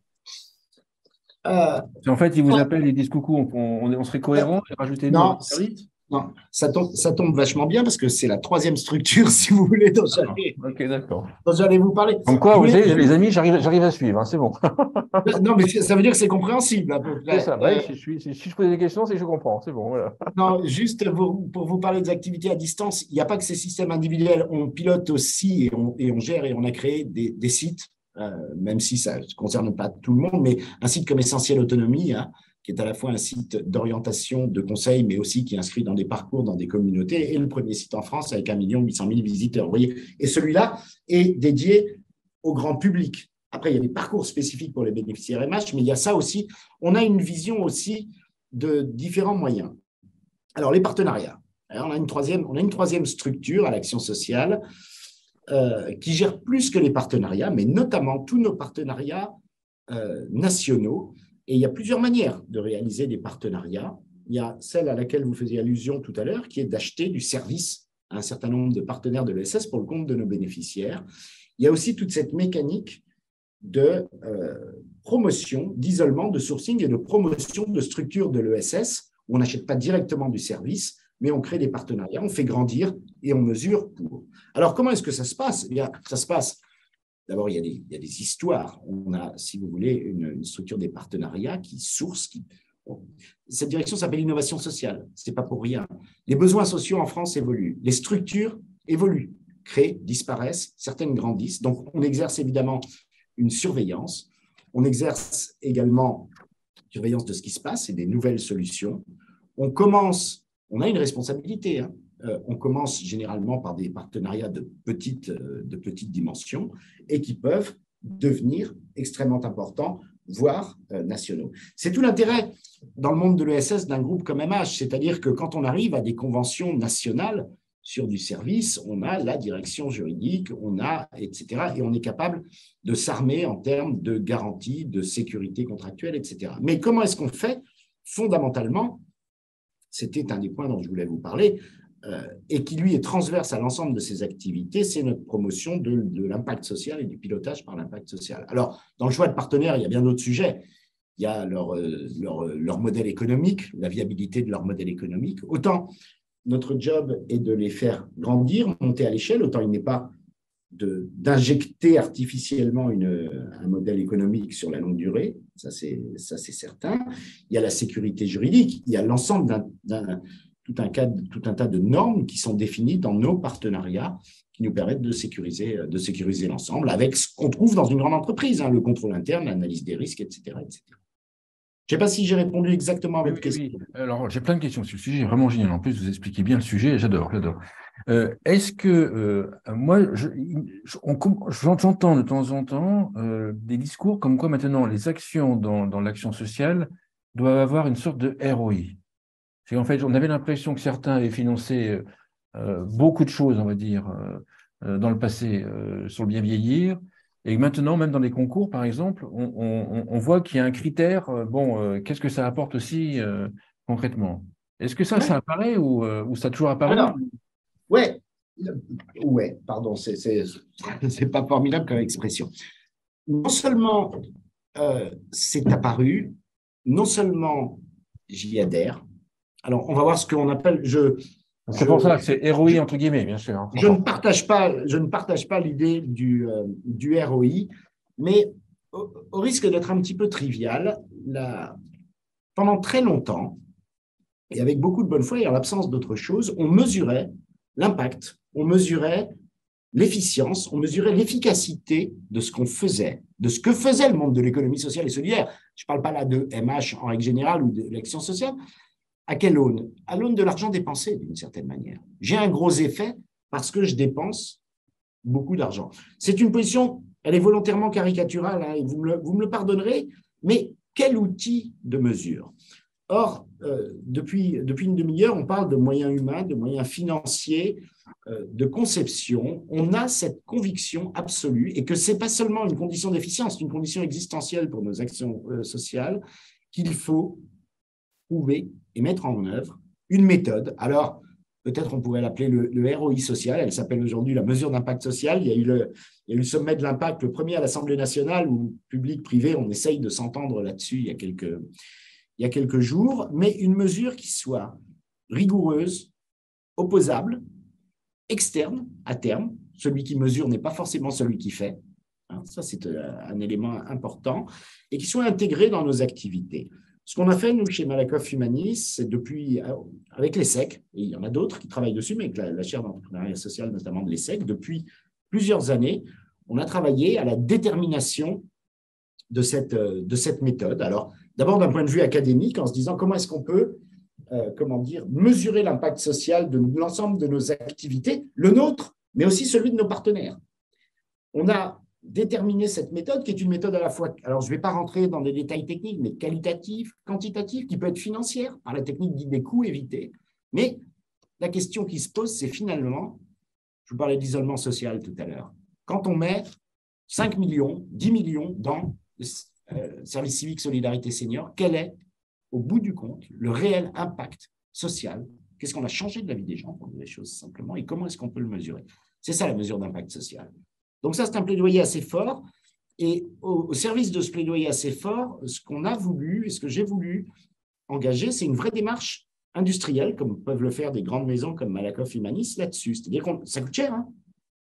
Speaker 1: En fait, ils vous appellent, ils disent coucou, on serait cohérent, rajoutez-nous un
Speaker 2: non,
Speaker 1: service.
Speaker 2: non, ça tombe vachement bien parce que c'est la troisième structure, si vous voulez, dont
Speaker 1: Ok, d'accord.
Speaker 2: j'allais vous parler.
Speaker 1: Comme quoi, vous savez, les amis, j'arrive à suivre, hein, c'est bon.
Speaker 2: Non, mais ça veut dire que c'est compréhensible à peu
Speaker 1: C'est
Speaker 2: près.
Speaker 1: ça, ouais, si je pose des questions, c'est que je comprends, c'est bon, voilà.
Speaker 2: Non, juste pour vous parler des activités à distance, il n'y a pas que ces systèmes individuels, on pilote aussi et on gère et on a créé des sites, même si ça ne concerne pas tout le monde, mais un site comme Essentiel Autonomie, hein, qui est à la fois un site d'orientation, de conseil, mais aussi qui est inscrit dans des parcours, dans des communautés, et le premier site en France avec 1 800 000 visiteurs. Vous voyez, et celui-là est dédié au grand public. Après, il y a des parcours spécifiques pour les bénéficiaires MH, mais il y a ça aussi. On a une vision aussi de différents moyens. Alors, les partenariats. Alors, on a une troisième structure à l'action sociale qui gère plus que les partenariats, mais notamment tous nos partenariats nationaux. Et il y a plusieurs manières de réaliser des partenariats. Il y a celle à laquelle vous faisiez allusion tout à l'heure, qui est d'acheter du service à un certain nombre de partenaires de l'ESS pour le compte de nos bénéficiaires. Il y a aussi toute cette mécanique de promotion, d'isolement, de sourcing et de promotion de structures de l'ESS, où on n'achète pas directement du service, mais on crée des partenariats, on fait grandir et on mesure pour. Alors, comment est-ce que ça se passe? Eh bien, ça se passe. D'abord, il y a des histoires. On a, si vous voulez, une structure des partenariats qui source. Cette direction s'appelle l'innovation sociale. Ce n'est pas pour rien. Les besoins sociaux en France évoluent. Les structures évoluent, créent, disparaissent. Certaines grandissent. Donc, on exerce évidemment une surveillance. On exerce également une surveillance de ce qui se passe et des nouvelles solutions. On a une responsabilité, hein. On commence généralement par des partenariats de petite dimension et qui peuvent devenir extrêmement importants, voire nationaux. C'est tout l'intérêt dans le monde de l'ESS d'un groupe comme MH, c'est-à-dire que quand on arrive à des conventions nationales sur du service, on a la direction juridique, etc. Et on est capable de s'armer en termes de garantie, de sécurité contractuelle, etc. Mais comment est-ce qu'on fait? Fondamentalement, c'était un des points dont je voulais vous parler, et qui, lui, est transverse à l'ensemble de ces activités, c'est notre promotion de l'impact social et du pilotage par l'impact social. Alors, dans le choix de partenaires, il y a bien d'autres sujets. Il y a leur modèle économique, la viabilité de leur modèle économique. Autant notre job est de les faire grandir, monter à l'échelle, autant il n'est pas d'injecter artificiellement un modèle économique sur la longue durée, ça c'est certain. Il y a la sécurité juridique, il y a l'ensemble tout un tas de normes qui sont définies dans nos partenariats qui nous permettent de sécuriser l'ensemble avec ce qu'on trouve dans une grande entreprise, hein, le contrôle interne, l'analyse des risques, etc. etc. Je ne sais pas si j'ai répondu exactement à votre question.
Speaker 1: Oui. Alors, j'ai plein de questions sur le sujet, vraiment génial. En plus, vous expliquez bien le sujet, j'adore. Est-ce que, moi, j'entends de temps en temps des discours comme quoi maintenant les actions dans l'action sociale doivent avoir une sorte de ROI. C'est en fait, on avait l'impression que certains avaient financé beaucoup de choses, on va dire, dans le passé sur le bien vieillir, et maintenant, même dans les concours, par exemple, on voit qu'il y a un critère, qu'est-ce que ça apporte aussi concrètement? Est-ce que ça apparaît ou ça a toujours apparu?
Speaker 2: Alors, pardon, c'est pas formidable comme expression. Non seulement c'est apparu, non seulement j'y adhère. Alors, on va voir ce qu'on appelle.
Speaker 1: C'est pour ça que c'est ROI entre guillemets, bien sûr.
Speaker 2: Je ne partage pas l'idée du ROI, mais au risque d'être un petit peu trivial, pendant très longtemps, et avec beaucoup de bonne foi et en l'absence d'autre chose, on mesurait l'impact, on mesurait l'efficience, on mesurait l'efficacité de ce qu'on faisait, de ce que faisait le monde de l'économie sociale et solidaire. Je ne parle pas là de MH en règle générale ou de l'action sociale. À quelle aune? À l'aune de l'argent dépensé, d'une certaine manière. J'ai un gros effet parce que je dépense beaucoup d'argent. C'est une position, elle est volontairement caricaturale, hein, et vous me le pardonnerez, mais quel outil de mesure? Or, depuis une demi-heure, on parle de moyens humains, de moyens financiers, de conception. On a cette conviction absolue et que ce n'est pas seulement une condition d'efficience, c'est une condition existentielle pour nos actions sociales, qu'il faut trouver et mettre en œuvre une méthode. Alors, peut-être on pourrait l'appeler le ROI social. Elle s'appelle aujourd'hui la mesure d'impact social. Il y a eu le sommet de l'impact, le premier à l'Assemblée nationale, où public, privé, on essaye de s'entendre là-dessus il y a quelques jours, mais une mesure qui soit rigoureuse, opposable, externe à terme. Celui qui mesure n'est pas forcément celui qui fait. Ça, c'est un élément important, et qui soit intégré dans nos activités. Ce qu'on a fait, nous, chez Malakoff Humanis, c'est depuis, avec l'ESSEC, et il y en a d'autres qui travaillent dessus, mais avec la chaire d'entrepreneuriat social, notamment de l'ESSEC, depuis plusieurs années, on a travaillé à la détermination de cette méthode. Alors, d'abord, d'un point de vue académique, en se disant comment est-ce qu'on peut mesurer l'impact social de l'ensemble de nos activités, le nôtre, mais aussi celui de nos partenaires. On a déterminé cette méthode, qui est une méthode à la fois, alors je ne vais pas rentrer dans des détails techniques, mais qualitative, quantitative, qui peut être financière, par la technique dite des coûts évités. Mais la question qui se pose, c'est finalement, je vous parlais d'isolement social tout à l'heure, quand on met 5 millions, 10 millions dans le service civique solidarité senior, quel est, au bout du compte, le réel impact social? Qu'est-ce qu'on a changé de la vie des gens, pour dire les choses simplement, et comment est-ce qu'on peut le mesurer? C'est ça la mesure d'impact social. Donc ça, c'est un plaidoyer assez fort, et au service de ce plaidoyer assez fort, ce qu'on a voulu, et ce que j'ai voulu engager, c'est une vraie démarche industrielle, comme peuvent le faire des grandes maisons comme Malakoff Humanis là-dessus. C'est-à-dire que ça coûte cher, hein.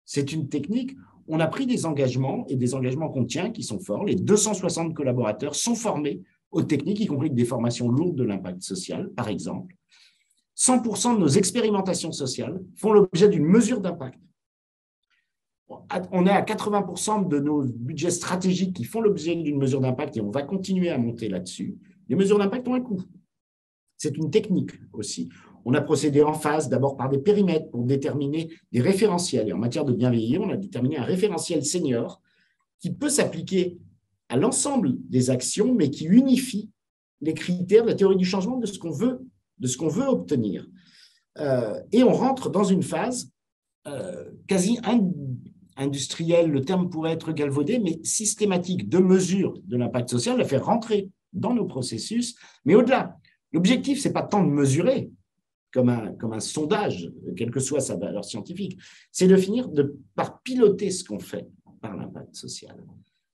Speaker 2: C'est une technique. On a pris des engagements, et des engagements qu'on tient, qui sont forts. Les 260 collaborateurs sont formés aux techniques, y compris des formations lourdes de l'impact social, par exemple. 100% de nos expérimentations sociales font l'objet d'une mesure d'impact. On est à 80% de nos budgets stratégiques qui font l'objet d'une mesure d'impact, et on va continuer à monter là-dessus. Les mesures d'impact ont un coût. C'est une technique aussi. On a procédé en phase, d'abord par des périmètres pour déterminer des référentiels. Et en matière de bien vieillir, on a déterminé un référentiel senior qui peut s'appliquer à l'ensemble des actions, mais qui unifie les critères de la théorie du changement de ce qu'on veut obtenir. Et on rentre dans une phase quasi industrielle, le terme pourrait être galvaudé, mais systématique de mesure de l'impact social, la faire rentrer dans nos processus. Mais au-delà, l'objectif, ce n'est pas tant de mesurer comme un sondage, quelle que soit sa valeur scientifique, c'est de finir par piloter ce qu'on fait par l'impact social.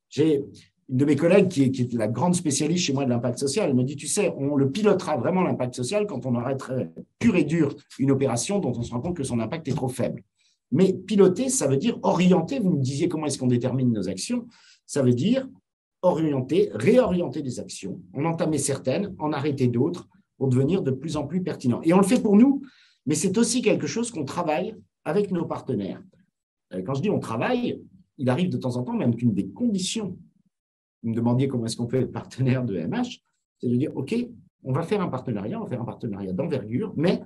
Speaker 2: J'ai une de mes collègues qui est la grande spécialiste chez moi de l'impact social, elle me dit, tu sais, on le pilotera vraiment l'impact social quand on arrêterait pur et dur une opération dont on se rend compte que son impact est trop faible. Mais piloter, ça veut dire orienter. Vous me disiez comment est-ce qu'on détermine nos actions. Ça veut dire orienter, réorienter des actions, en entamer certaines, en arrêter d'autres, pour devenir de plus en plus pertinent. Et on le fait pour nous, mais c'est aussi quelque chose qu'on travaille avec nos partenaires. Quand je dis on travaille, il arrive de temps en temps même qu'une des conditions, vous me demandiez comment est-ce qu'on peut être partenaire de MH, c'est de dire, OK, on va faire un partenariat d'envergure, mais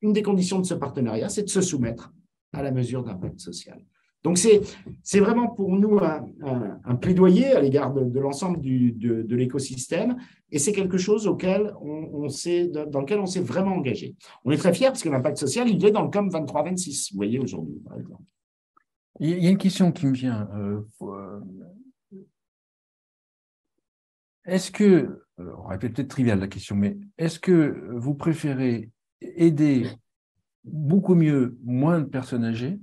Speaker 2: une des conditions de ce partenariat, c'est de se soumettre à la mesure d'impact social. Donc, c'est vraiment pour nous un plaidoyer à l'égard de l'ensemble de l'écosystème, et c'est quelque chose dans lequel on s'est vraiment engagé. On est très fiers parce que l'impact social, il est dans le COM 23-26, vous voyez, aujourd'hui, par exemple.
Speaker 1: Il y a une question qui me vient. Est-ce que, peut-être trivial la question, mais est-ce que vous préférez aider beaucoup mieux moins de personnes âgées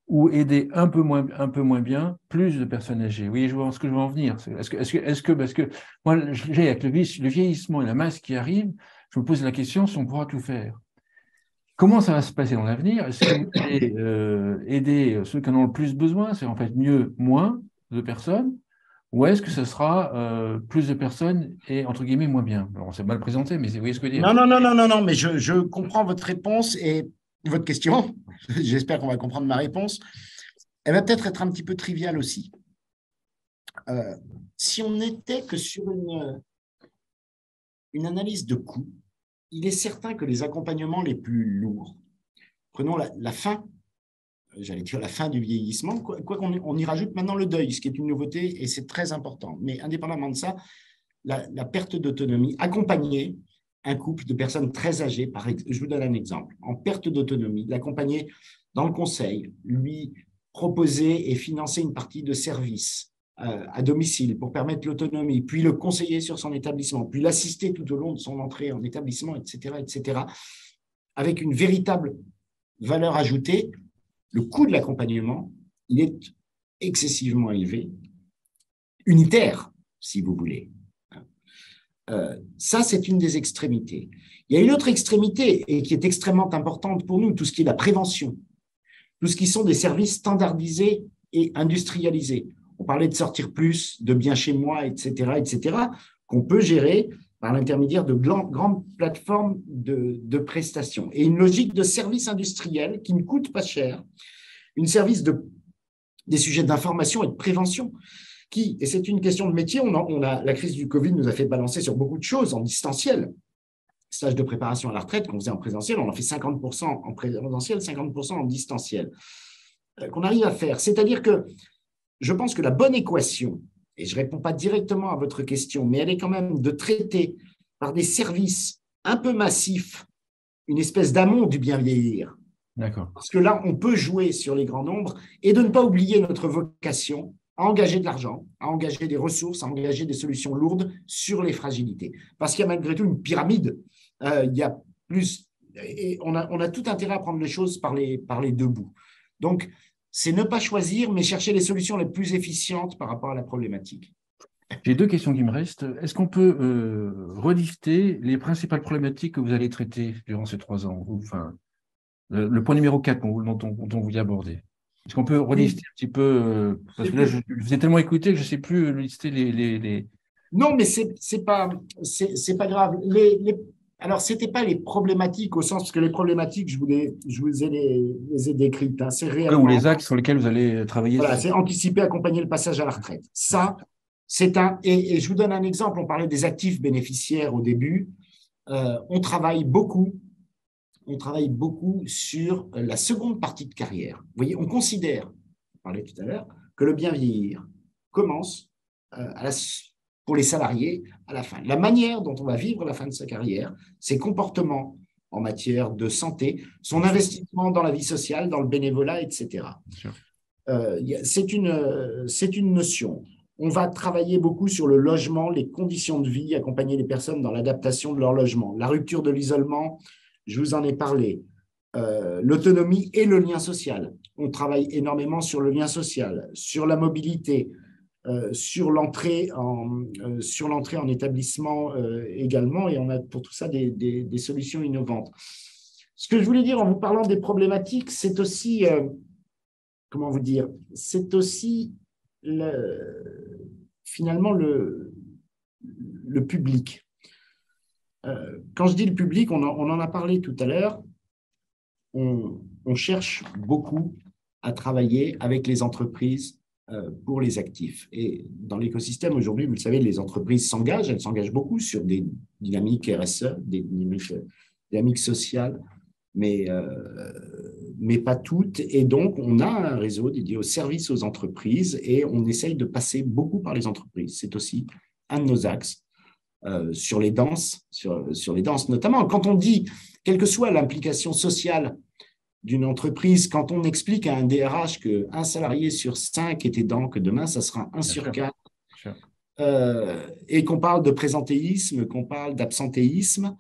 Speaker 1: ou aider un peu moins bien plus de personnes âgées? Oui, je vois ce que je veux en venir. Est-ce que parce que moi, avec le vieillissement et la masse qui arrive, je me pose la question si on pourra tout faire. Comment ça va se passer dans l'avenir? Est-ce que vous allez aider ceux qui en ont le plus besoin, c'est en fait mieux moins de personnes, ou est-ce que ce sera plus de personnes et entre guillemets moins bien? Alors, c'est mal présenté, mais vous voyez ce que je veux dire?
Speaker 2: Non, mais je comprends votre réponse et votre question. J'espère qu'on va comprendre ma réponse. Elle va peut-être être un petit peu triviale aussi. Si on n'était que sur une analyse de coûts, il est certain que les accompagnements les plus lourds, prenons la fin, j'allais dire la fin du vieillissement, quoi qu'on y rajoute maintenant le deuil, ce qui est une nouveauté et c'est très important. Mais indépendamment de ça, la perte d'autonomie accompagnée un couple de personnes très âgées, je vous donne un exemple, en perte d'autonomie, l'accompagner dans le conseil, lui proposer et financer une partie de services à domicile pour permettre l'autonomie, puis le conseiller sur son établissement, puis l'assister tout au long de son entrée en établissement, etc., avec une véritable valeur ajoutée, le coût de l'accompagnement, il est excessivement élevé, unitaire, si vous voulez. Ça, c'est une des extrémités. Il y a une autre extrémité, et qui est extrêmement importante pour nous, tout ce qui est la prévention, tout ce qui sont des services standardisés et industrialisés. On parlait de sortir plus, de bien chez moi, etc., qu'on peut gérer par l'intermédiaire de grandes plateformes de prestations. Et une logique de service industriel qui ne coûte pas cher, une service des sujets d'information et de prévention, et c'est une question de métier, la crise du Covid nous a fait balancer sur beaucoup de choses en distanciel. Stage de préparation à la retraite qu'on faisait en présentiel, on en fait 50% en présentiel, 50% en distanciel, qu'on arrive à faire. C'est-à-dire que je pense que la bonne équation, et je ne réponds pas directement à votre question, mais elle est quand même de traiter par des services un peu massifs une espèce d'amont du bien vieillir.
Speaker 1: D'accord.
Speaker 2: Parce que là, on peut jouer sur les grands nombres et de ne pas oublier notre vocation à engager de l'argent, à engager des ressources, à engager des solutions lourdes sur les fragilités. Parce qu'il y a malgré tout une pyramide. Il y a plus, et on a tout intérêt à prendre les choses par les deux bouts. Donc, c'est ne pas choisir, mais chercher les solutions les plus efficientes par rapport à la problématique.
Speaker 1: J'ai deux questions qui me restent. Est-ce qu'on peut relister les principales problématiques que vous allez traiter durant ces 3 ans? Enfin, le point numéro 4 dont on voulait aborder. Est-ce qu'on peut relister un petit peu parce que là, je vous ai tellement écouté que je ne sais plus lister les…
Speaker 2: Non, mais c'est pas grave. Alors, ce n'était pas les problématiques au sens, parce que les problématiques, je vous les ai décrites. Hein. C'est réellement…
Speaker 1: Ou les axes sur lesquels vous allez travailler.
Speaker 2: Voilà, c'est anticiper, accompagner le passage à la retraite. Ça, et je vous donne un exemple. On parlait des actifs bénéficiaires au début. On travaille beaucoup sur la seconde partie de carrière. Vous voyez, on considère, on parlait tout à l'heure, que le bien vieillir commence pour les salariés à la fin. La manière dont on va vivre la fin de sa carrière, ses comportements en matière de santé, son investissement dans la vie sociale, dans le bénévolat, etc. C'est une notion. On va travailler beaucoup sur le logement, les conditions de vie, accompagner les personnes dans l'adaptation de leur logement, la rupture de l'isolement, je vous en ai parlé, l'autonomie et le lien social. On travaille énormément sur le lien social, sur la mobilité, sur l'entrée en établissement également, et on a pour tout ça des solutions innovantes. Ce que je voulais dire en vous parlant des problématiques, c'est aussi, comment vous dire, c'est aussi finalement le public. Quand je dis le public, on en a parlé tout à l'heure, on cherche beaucoup à travailler avec les entreprises pour les actifs. Et dans l'écosystème, aujourd'hui, vous le savez, les entreprises s'engagent, elles s'engagent beaucoup sur des dynamiques RSE, des dynamiques sociales, mais pas toutes. Et donc, on a un réseau dédié au service aux entreprises et on essaye de passer beaucoup par les entreprises. C'est aussi un de nos axes. Sur les danses, sur les danses notamment. Quand on dit, quelle que soit l'implication sociale d'une entreprise, quand on explique à un DRH qu'un salarié sur 5 est aidant, que demain, ça sera 1 sur 4, et qu'on parle de présentéisme, qu'on parle d'absentéisme,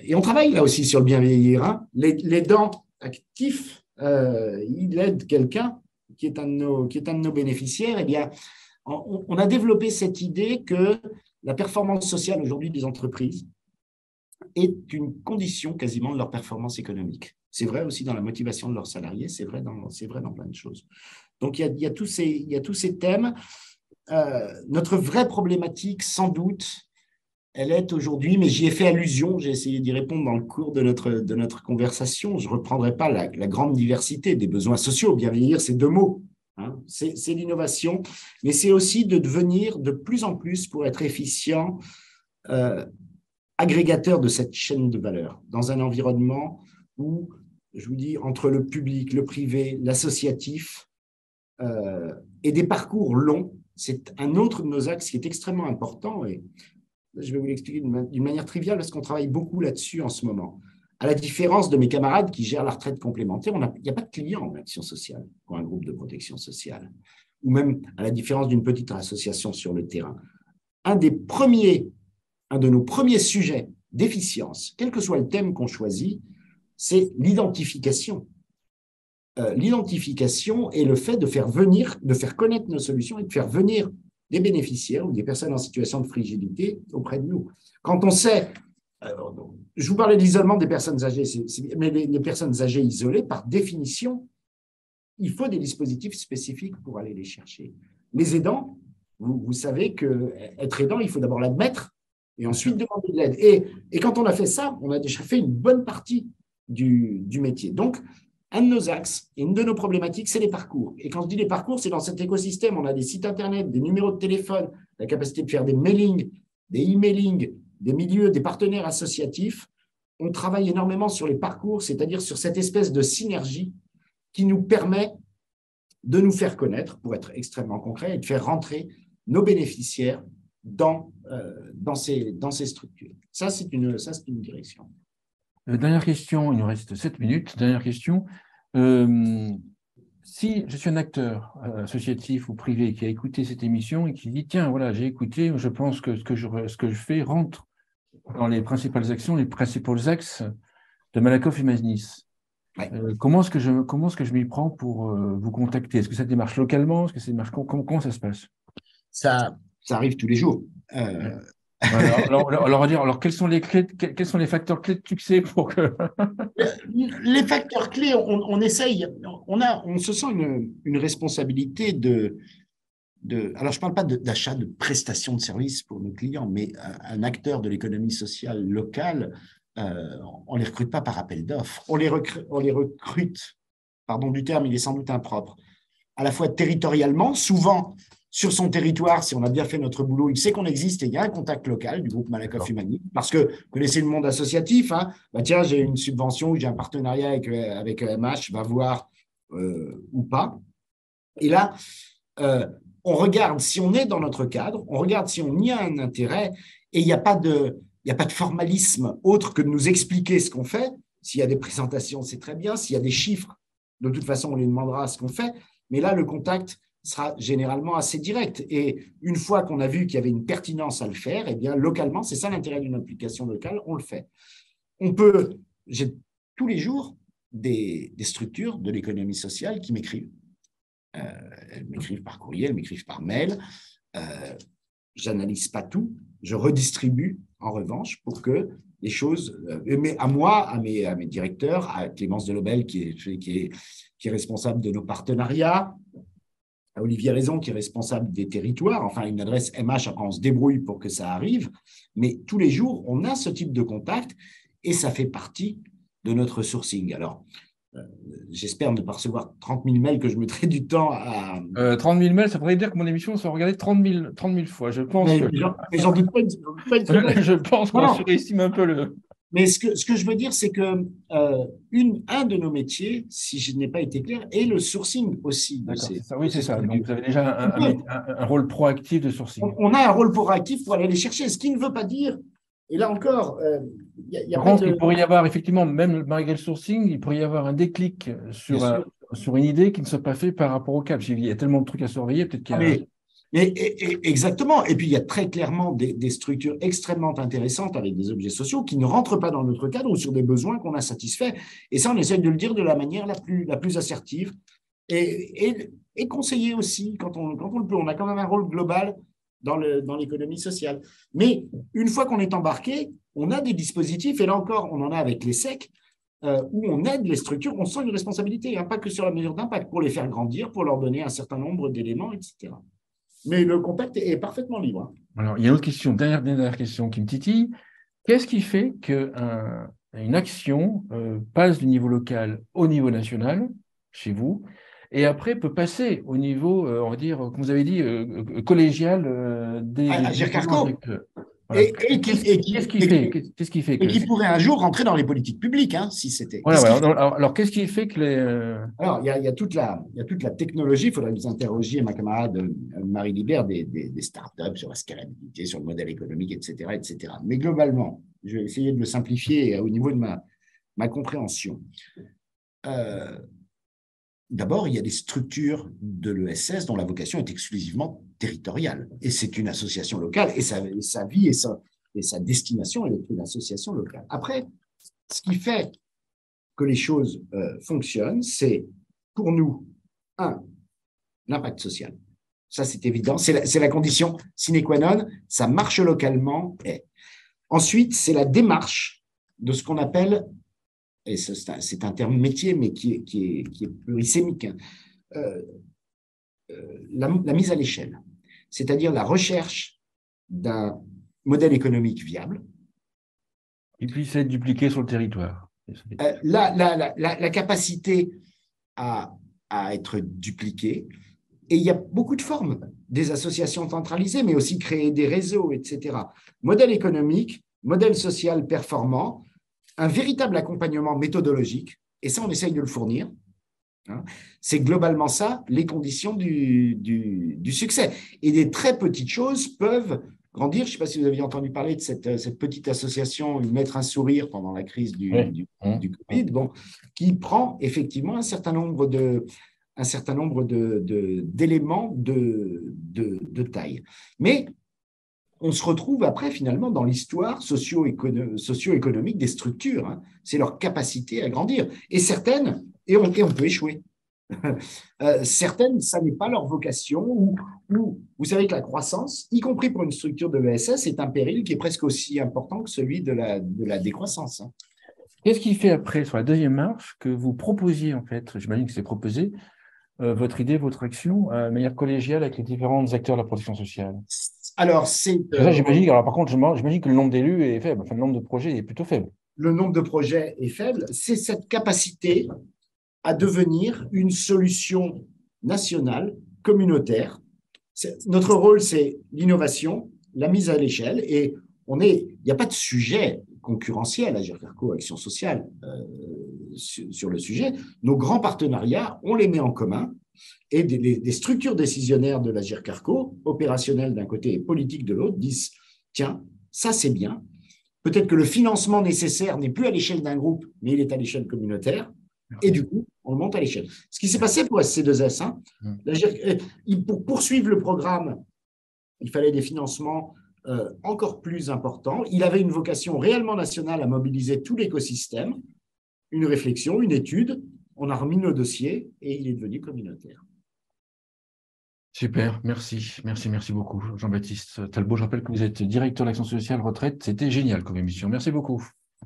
Speaker 2: et on travaille là aussi sur le bien vieillir. Hein. L'aidant actif, il aide quelqu'un qui est un de nos bénéficiaires. Eh bien, on a développé cette idée que la performance sociale aujourd'hui des entreprises est une condition quasiment de leur performance économique. C'est vrai aussi dans la motivation de leurs salariés, c'est vrai dans plein de choses. Donc, il y a tous ces thèmes. Notre vraie problématique, sans doute, elle est aujourd'hui, mais j'y ai fait allusion, j'ai essayé d'y répondre dans le cours de notre conversation. Je ne reprendrai pas la grande diversité des besoins sociaux. Bien vieillir, c'est 2 mots. Hein, c'est l'innovation, mais c'est aussi de devenir de plus en plus, pour être efficient, agrégateur de cette chaîne de valeur dans un environnement où, je vous dis, entre le public, le privé, l'associatif et des parcours longs, c'est un autre de nos axes qui est extrêmement important. Et je vais vous l'expliquer d'une manière triviale parce qu'on travaille beaucoup là-dessus en ce moment. À la différence de mes camarades qui gèrent la retraite complémentaire, il n'y a pas de clients en action sociale pour un groupe de protection sociale. Ou même à la différence d'une petite association sur le terrain. Un de nos premiers sujets d'efficience, quel que soit le thème qu'on choisit, c'est l'identification. L'identification est le fait de faire connaître nos solutions et de faire venir des bénéficiaires ou des personnes en situation de fragilité auprès de nous. Quand on sait, je vous parlais de l'isolement des personnes âgées, mais les personnes âgées isolées, par définition, il faut des dispositifs spécifiques pour aller les chercher. Les aidants, vous savez qu'être aidant, il faut d'abord l'admettre et ensuite demander de l'aide. Et quand on a fait ça, on a déjà fait une bonne partie du métier. Donc, un de nos axes et une de nos problématiques, c'est les parcours. Et quand je dis les parcours, c'est dans cet écosystème, on a des sites internet, des numéros de téléphone, la capacité de faire des mailings, des emailing, des milieux, des partenaires associatifs. On travaille énormément sur les parcours, c'est-à-dire sur cette espèce de synergie qui nous permet de nous faire connaître, pour être extrêmement concret, et de faire rentrer nos bénéficiaires dans ces structures. Ça, c'est une direction.
Speaker 1: Dernière question, il nous reste 7 minutes. Dernière question. Si je suis un acteur associatif ou privé qui a écouté cette émission et qui dit, tiens, voilà, j'ai écouté, je pense que ce que je fais rentre dans les principales actions, les principaux axes de Malakoff Humanis. Ouais. Comment est-ce que je m'y prends pour vous contacter? Est-ce que ça démarche localement? Est-ce que ça démarche comment ça se passe?
Speaker 2: Ça arrive tous les jours.
Speaker 1: Alors, quels sont les facteurs clés de succès pour que…
Speaker 2: Les facteurs clés, on essaye, on se sent une responsabilité alors je ne parle pas d'achat de prestations de services pour nos clients, mais un acteur de l'économie sociale locale, on ne les recrute pas par appel d'offres, on les recrute, pardon du terme, il est sans doute impropre, à la fois territorialement, souvent sur son territoire, si on a bien fait notre boulot, il sait qu'on existe et il y a un contact local du groupe Malakoff Humanis, parce que vous connaissez le monde associatif, hein, tiens, j'ai une subvention ou j'ai un partenariat avec EMH, va voir ou pas. Et là, on regarde si on est dans notre cadre, on regarde si on y a un intérêt, et il n'y a pas de formalisme autre que de nous expliquer ce qu'on fait. S'il y a des présentations, c'est très bien. S'il y a des chiffres, de toute façon, on les demandera ce qu'on fait. Mais là, le contact sera généralement assez direct. Et une fois qu'on a vu qu'il y avait une pertinence à le faire, eh bien, localement, c'est ça l'intérêt d'une application locale, on le fait. J'ai tous les jours des structures de l'économie sociale qui m'écrivent. Elles m'écrivent par courrier, elles m'écrivent par mail. J'analyse pas tout, je redistribue en revanche pour que les choses, mais à moi, à mes directeurs, à Clémence Delobel qui est responsable de nos partenariats, à Olivier Raison qui est responsable des territoires, enfin une adresse MH, après on se débrouille pour que ça arrive, mais tous les jours, on a ce type de contact et ça fait partie de notre sourcing. Alors, j'espère ne pas recevoir 30 000 mails que je mettrai du temps à…
Speaker 1: 30 000 mails, ça pourrait dire que mon émission soit regardée 30 000 fois. Je pense
Speaker 2: mais j'en doute pas.
Speaker 1: Je pense qu'on surestime un peu le…
Speaker 2: Mais ce que je veux dire, c'est que un de nos métiers, si je n'ai pas été clair, est le sourcing aussi.
Speaker 1: Oui, c'est ça. Donc, vous avez déjà un rôle proactif de sourcing.
Speaker 2: On a un rôle proactif pour aller les chercher, ce qui ne veut pas dire… Et là encore,
Speaker 1: il pourrait y avoir effectivement, même malgré le sourcing, il pourrait y avoir un déclic sur une idée qui ne soit pas fait par rapport au cap. Il y a tellement de trucs à surveiller, peut-être qu'il y a…
Speaker 2: Exactement. Et puis, il y a très clairement des structures extrêmement intéressantes avec des objets sociaux qui ne rentrent pas dans notre cadre ou sur des besoins qu'on a satisfaits. Et ça, on essaie de le dire de la manière la plus assertive et conseiller aussi quand on le peut. On a quand même un rôle global dans l'économie sociale. Mais une fois qu'on est embarqué, on a des dispositifs, et là encore, on en a avec les SEC, où on aide les structures, on sent une responsabilité, hein, pas que sur la mesure d'impact, pour les faire grandir, pour leur donner un certain nombre d'éléments, etc. Mais le contact est parfaitement libre.
Speaker 1: Alors, il y a une autre question, dernière question qui me titille. Qu'est-ce qui fait qu'une action passe du niveau local au niveau national, chez vous, et après peut passer au niveau, on va dire, comme vous avez dit, collégial
Speaker 2: des… À Gircarco.
Speaker 1: Voilà.
Speaker 2: Et
Speaker 1: Qu'est-ce qui fait que...
Speaker 2: qui pourrait un jour rentrer dans les politiques publiques, hein, si c'était.
Speaker 1: Voilà, voilà. Alors, qu'est-ce qui fait que les...
Speaker 2: Alors, il y a toute la technologie. Il faudrait que vous interrogiez ma camarade Marie Libert des startups sur la scalabilité, sur le modèle économique, etc., etc. Mais globalement, je vais essayer de le simplifier au niveau de ma compréhension. D'abord, il y a des structures de l'ESS dont la vocation est exclusivement territoriale. Et c'est une association locale, et sa vie et sa destination, elle est une association locale. Après, ce qui fait que les choses fonctionnent, c'est pour nous, l'impact social. Ça, c'est évident. C'est la condition sine qua non. Ça marche localement. Ensuite, c'est la démarche de ce qu'on appelle, et c'est un terme métier, mais qui est plurisémique, hein, la mise à l'échelle. C'est-à-dire la recherche d'un modèle économique viable.
Speaker 1: Qui puisse être dupliqué sur le territoire.
Speaker 2: La capacité à être dupliquée. Et il y a beaucoup de formes, des associations centralisées, mais aussi créer des réseaux, etc. Modèle économique, modèle social performant, un véritable accompagnement méthodologique, et ça, on essaye de le fournir. C'est globalement ça, les conditions du succès. Et des très petites choses peuvent grandir. Je ne sais pas si vous aviez entendu parler de cette petite association Mettre un sourire pendant la crise du Covid, qui prend effectivement un certain nombre d'éléments de taille. Mais on se retrouve après, finalement, dans l'histoire socio-économique des structures. Hein. C'est leur capacité à grandir. Et certaines, et on peut échouer. Certaines, ça n'est pas leur vocation, ou vous savez que la croissance, y compris pour une structure de l'ESS, est un péril qui est presque aussi important que celui de la décroissance. Hein.
Speaker 1: Qu'est-ce qui fait après, sur la deuxième marche, que vous proposiez, en fait, j'imagine que c'est proposé, votre idée, votre action, de manière collégiale avec les différents acteurs de la protection sociale?
Speaker 2: Alors, c'est…
Speaker 1: j'imagine, alors par contre, j'imagine que le nombre d'élus est faible, enfin, le nombre de projets est plutôt faible.
Speaker 2: Le nombre de projets est faible. C'est cette capacité à devenir une solution nationale, communautaire. Notre rôle, c'est l'innovation, la mise à l'échelle, et il n'y a pas de sujet concurrentiel à GIRCARCO Action Sociale sur le sujet. Nos grands partenariats, on les met en commun, et des structures décisionnaires de la GIRCARCO, opérationnelles d'un côté et politiques de l'autre, disent « Tiens, ça c'est bien, peut-être que le financement nécessaire n'est plus à l'échelle d'un groupe, mais il est à l'échelle communautaire. » Et du coup, on le monte à l'échelle. Ce qui s'est passé pour SC2S, hein, pour poursuivre le programme, il fallait des financements encore plus importants. Il avait une vocation réellement nationale à mobiliser tout l'écosystème, une réflexion, une étude. On a remis nos dossiers et il est devenu communautaire.
Speaker 1: Super, merci beaucoup, Jean-Baptiste Talbot. Je rappelle que vous êtes directeur d'Action sociale retraite. C'était génial comme émission. Merci beaucoup.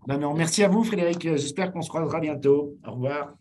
Speaker 2: Non, merci à vous, Frédéric. J'espère qu'on se croisera bientôt. Au revoir.